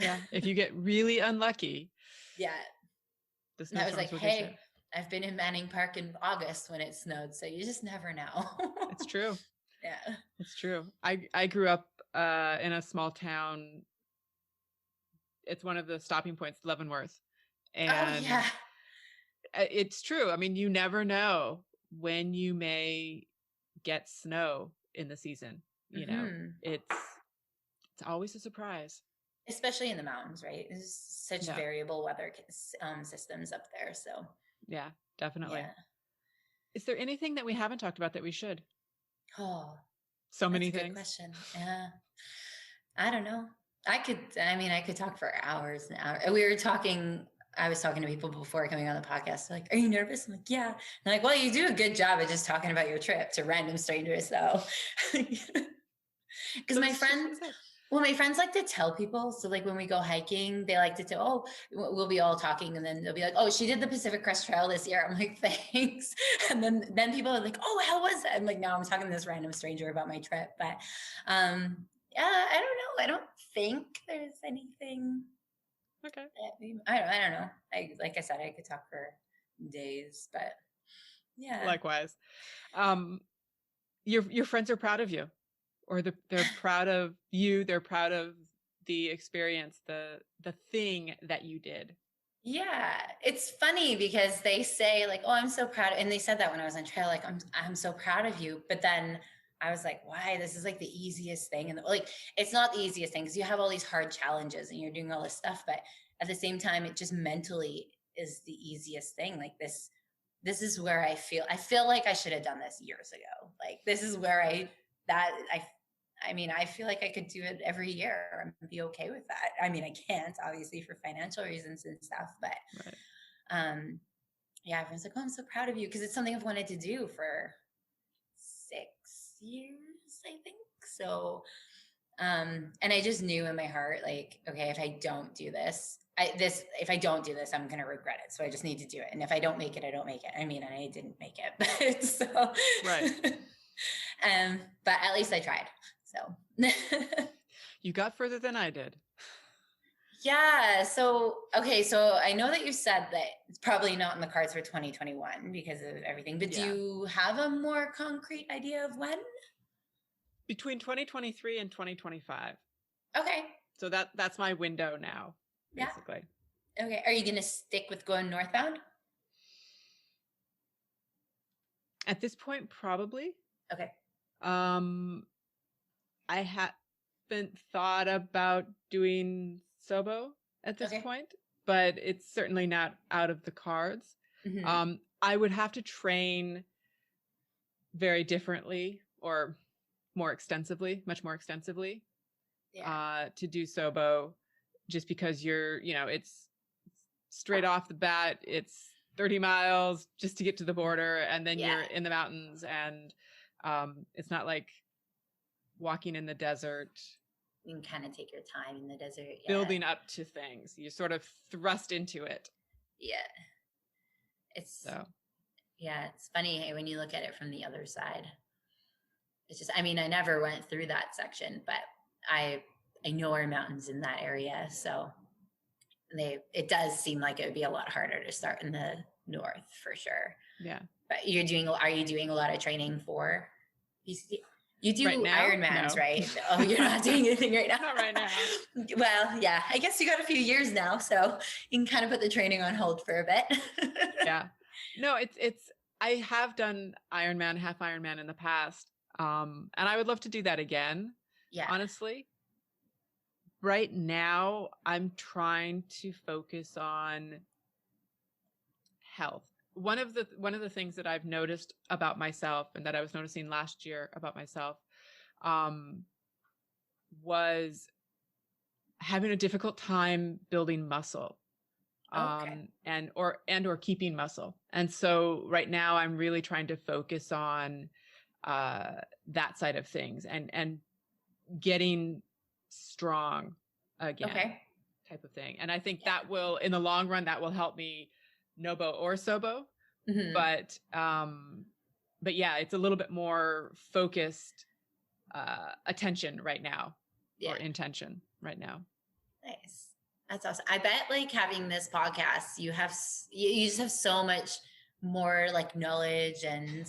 yeah, if you get really unlucky. Yeah. The I was like, hey, I've been in Manning Park in August when it snowed. So you just never know. It's true. Yeah. It's true. I grew up in a small town. It's one of the stopping points, Leavenworth. And it's true. I mean, you never know when you may get snow in the season. You know, it's always a surprise. Especially in the mountains, right? There's such variable weather systems up there. So yeah, definitely. Yeah. Is there anything that we haven't talked about that we should? Oh, so many that's a things. Good question. Yeah. I don't know. I could talk for hours and hours. I was talking to people before coming on the podcast. They're like, are you nervous? I'm like, yeah. And I'm like, well, you do a good job of just talking about your trip to random strangers. So, because my friends like to tell people. So like when we go hiking, they like to tell, we'll be all talking and then they'll be like, oh, she did the Pacific Crest Trail this year. I'm like, thanks. And then people are like, oh, how was that? I'm like, no, I'm talking to this random stranger about my trip. But yeah, I don't know. I don't think there's anything. Okay. I don't know. Like I said, I could talk for days, but yeah. Likewise. Your friends are proud of you, or they're proud of you. They're proud of the experience, the thing that you did. Yeah, it's funny because they say like, oh, I'm so proud. And they said that when I was on trail, like, I'm so proud of you. But then I was like, why? This is like the easiest thing. And like, it's not the easiest thing because you have all these hard challenges and you're doing all this stuff. But at the same time, it just mentally is the easiest thing. Like this is where I feel like I should have done this years ago. Like, this is where I feel like I could do it every year and be okay with that. I mean, I can't obviously for financial reasons and stuff, but yeah, everyone's like, oh, I'm so proud of you. Cause it's something I've wanted to do for 6 years, I think. So And I just knew in my heart, like, okay, if I don't do this, if I don't do this, I'm going to regret it. So I just need to do it. And if I don't make it, I don't make it. I mean, I didn't make it, but so, Right. But at least I tried. So You got further than I did. yeah. So, okay. So I know that you said that it's probably not in the cards for 2021 because of everything, but do you have a more concrete idea of when? Between 2023 and 2025. Okay. So that's my window now, basically. Yeah. Okay. Are you going to stick with going northbound? At this point, probably. Okay. I haven't thought about doing Sobo at this point, but it's certainly not out of the cards. Mm-hmm. I would have to train very differently or more extensively, much more extensively, to do Sobo, just because it's straight off the bat. It's 30 miles just to get to the border, and then you're in the mountains, and it's not like walking in the desert. You can kind of take your time in the desert. Yeah. Building up to things. You're sort of thrust into it. Yeah. It's funny when you look at it from the other side. It's just, I mean, I never went through that section, but I know our mountains in that area. So it does seem like it would be a lot harder to start in the north for sure. Yeah. But are you doing a lot of training for PCT? You do right now? Ironmans, No. right? Oh, you're not doing anything right now? Not right now. Well, yeah, I guess you got a few years now, so you can kind of put the training on hold for a bit. Yeah. No, I have done Ironman, half Ironman in the past. And I would love to do that again. Yeah. Honestly. Right now, I'm trying to focus on health. One of the things that I've noticed about myself, and that I was noticing last year about myself, was having a difficult time building muscle, and or keeping muscle. And so right now I'm really trying to focus on that side of things and getting strong again, type of thing. And I think that will, in the long run, that will help me Nobo or Sobo. Mm-hmm. But yeah, it's a little bit more focused attention right now, or intention right now. Nice. That's awesome. I bet like having this podcast, you just have so much more like knowledge and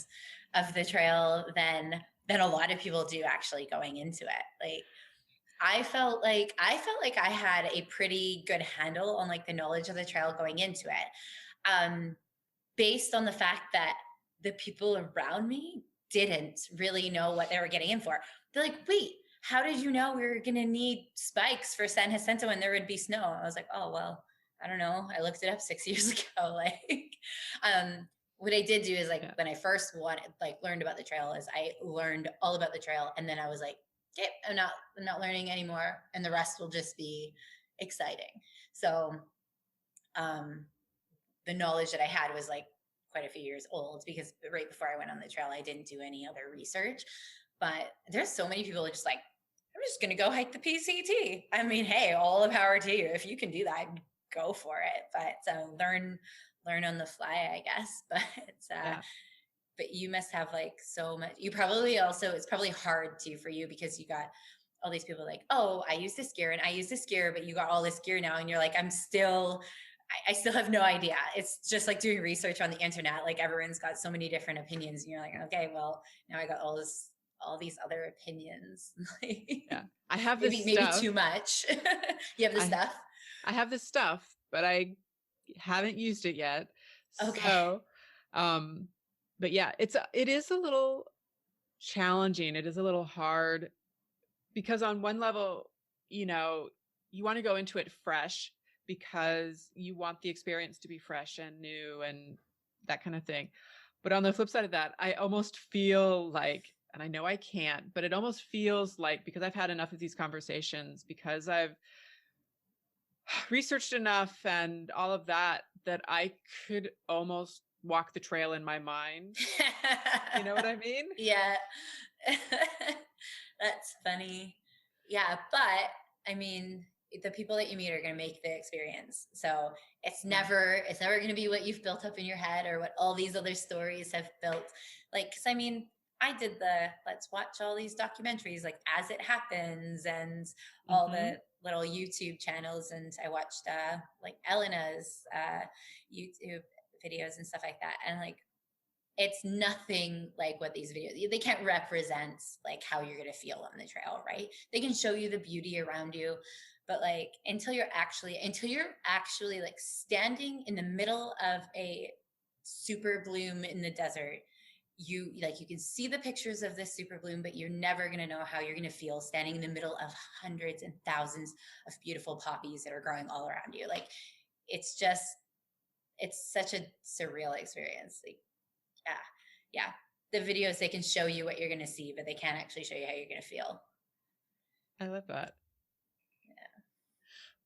of the trail than a lot of people do actually going into it. Like I felt like I had a pretty good handle on like the knowledge of the trail going into it. Based on the fact that the people around me didn't really know what they were getting in for. They're like, wait, how did you know we were going to need spikes for San Jacinto when there would be snow? I was like, oh, well, I don't know. I looked it up 6 years ago. Like, what I did do is like, when I first learned about the trail is I learned all about the trail. And then I was like, okay, I'm not learning anymore. And the rest will just be exciting. So, the knowledge that I had was like quite a few years old, because right before I went on the trail, I didn't do any other research. But there's so many people who are just like, I'm just going to go hike the PCT. I mean, hey, all the power to you. If you can do that, go for it. But learn on the fly, I guess. But you must have like so much. You probably also, it's probably hard too for you because you got all these people like, oh, I use this gear and I use this gear, but you got all this gear now. And you're like, I still have no idea. It's just like doing research on the internet. Like everyone's got so many different opinions. And you're like, okay, well, now I got all these other opinions. Yeah. I have this maybe too much. You have the stuff? I have this stuff, but I haven't used it yet. Okay. So, but yeah, it is a little challenging. It is a little hard because on one level, you want to go into it fresh because you want the experience to be fresh and new and that kind of thing. But on the flip side of that, I almost feel like, and I know I can't, but it almost feels like, because I've had enough of these conversations, because I've researched enough and all of that, that I could almost walk the trail in my mind. You know what I mean? Yeah. That's funny. Yeah, but I mean, the people that you meet are going to make the experience. So it's never going to be what you've built up in your head or what all these other stories have built. Like, cause I mean, I did let's watch all these documentaries, like As It Happens and all the little YouTube channels. And I watched, like Elena's, YouTube videos and stuff like that. And like, it's nothing like what these videos, they can't represent like how you're going to feel on the trail, right? They can show you the beauty around you, but like until you're actually like standing in the middle of a super bloom in the desert, you can see the pictures of this super bloom, but you're never going to know how you're going to feel standing in the middle of hundreds and thousands of beautiful poppies that are growing all around you. Like, it's such a surreal experience. Like, yeah. The videos, they can show you what you're going to see, but they can't actually show you how you're going to feel. I love that. Yeah.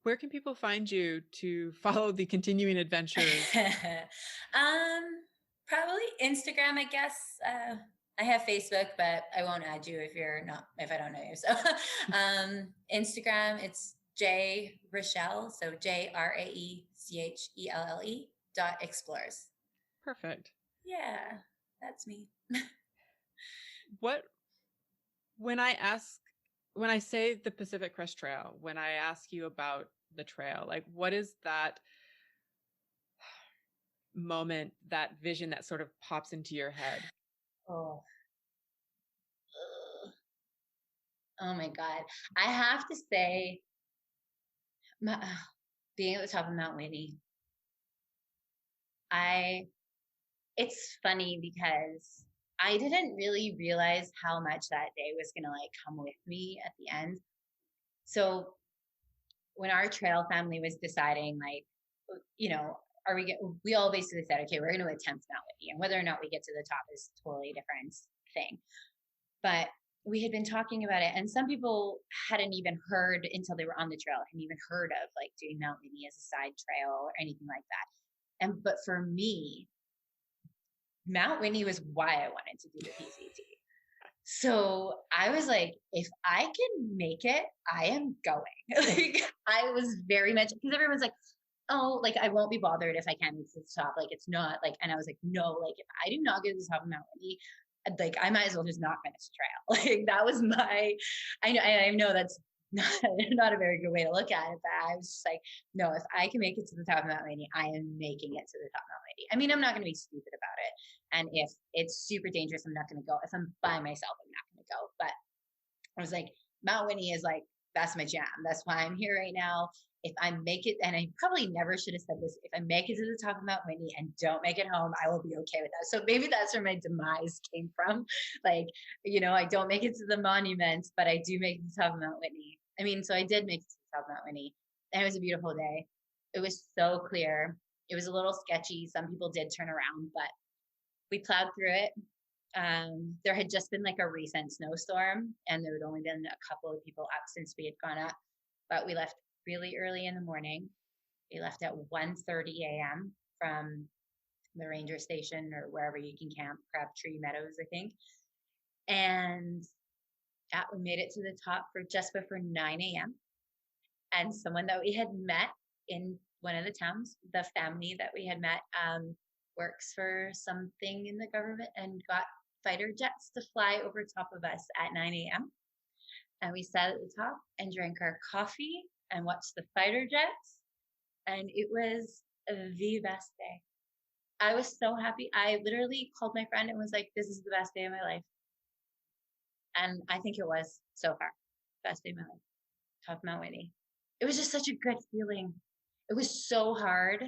Where can people find you to follow the continuing adventures? Probably Instagram, I guess. I have Facebook, but I won't add you if I don't know you. So, Instagram, it's J Raechelle. So JRAECHELLE.explores. Perfect. Yeah, that's me. When I say the Pacific Crest Trail, when I ask you about the trail, like what is that moment, that vision that sort of pops into your head? Oh. Oh my God. I have to say, being at the top of Mount Whitney, it's funny because I didn't really realize how much that day was going to like come with me at the end. So when our trail family was deciding, like, we all basically said, okay, we're going to attempt Mount Whitney, and whether or not we get to the top is a totally different thing. But we had been talking about it, and some people hadn't even heard until they were on the trail, hadn't even heard of like doing Mount Whitney as a side trail or anything like that. But for me, Mount Whitney was why I wanted to do the PCT. So I was like, if I can make it, I am going. Like, I was very much, because everyone's like, oh, like I won't be bothered if I can't get to the top. Like, it's not like, and I was like, no, like if I do not get to the top of Mount Whitney, like I might as well just not finish the trail. Like, that was I know that's not a very good way to look at it, but I was just like, no, if I can make it to the top of Mount Whitney, I am making it to the top of Mount Whitney. I mean, I'm not going to be stupid about it. And if it's super dangerous, I'm not going to go. If I'm by myself, I'm not going to go. But I was like, Mount Whitney is like, that's my jam. That's why I'm here right now. If I make it, and I probably never should have said this, if I make it to the top of Mount Whitney and don't make it home, I will be okay with that. So maybe that's where my demise came from. Like, I don't make it to the monument, but I do make it to the top of Mount Whitney. I mean, so I did make it to the top of Mount Whitney, and it was a beautiful day. It was so clear. It was a little sketchy. Some people did turn around, but we plowed through it. There had just been like a recent snowstorm, and there had only been a couple of people up since we had gone up, but we left really early in the morning. We left at 1:30 a.m. from the ranger station or wherever you can camp, Crabtree Meadows, I think. And we made it to the top for just before 9 a.m. And someone that we had met in one of the towns, the family that we had met, works for something in the government and got fighter jets to fly over top of us at 9 a.m. And we sat at the top and drank our coffee and watched the fighter jets. And it was the best day. I was so happy. I literally called my friend and was like, this is the best day of my life. And I think it was so far. Best day of my life. Top of Mount Whitney. It was just such a good feeling. It was so hard.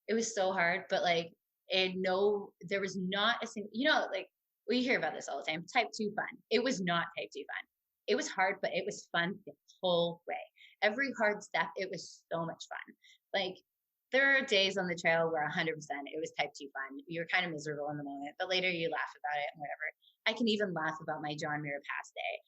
But like, there was not a single, like we hear about this all the time, type 2 fun. It was not type 2 fun. It was hard, but it was fun the whole way. Every hard step, it was so much fun. Like, there are days on the trail where 100% it was type 2 fun. You're kind of miserable in the moment, but later you laugh about it and whatever. I can even laugh about my John Muir Pass day.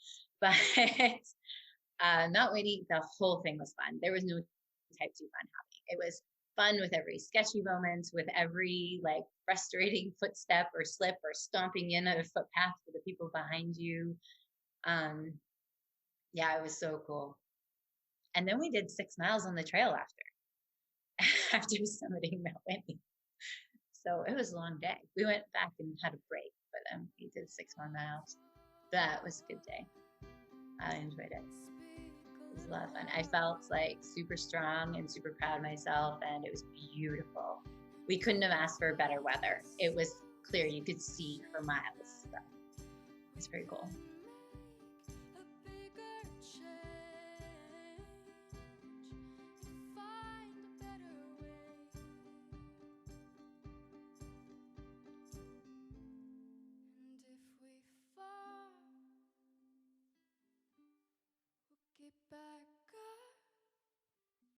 But Mount Whitney, the whole thing was fun. There was no type 2 fun happening. It was fun with every sketchy moment, with every like frustrating footstep or slip or stomping in a footpath for the people behind you. Yeah, it was so cool. And then we did 6 miles on the trail after summiting Mount Whitney. So it was a long day. We went back and had a break, but then we did 6 more miles. That was a good day. I enjoyed it. It was a lot of fun. I felt like super strong and super proud of myself, and it was beautiful. We couldn't have asked for better weather. It was clear. You could see for miles. So it's pretty cool.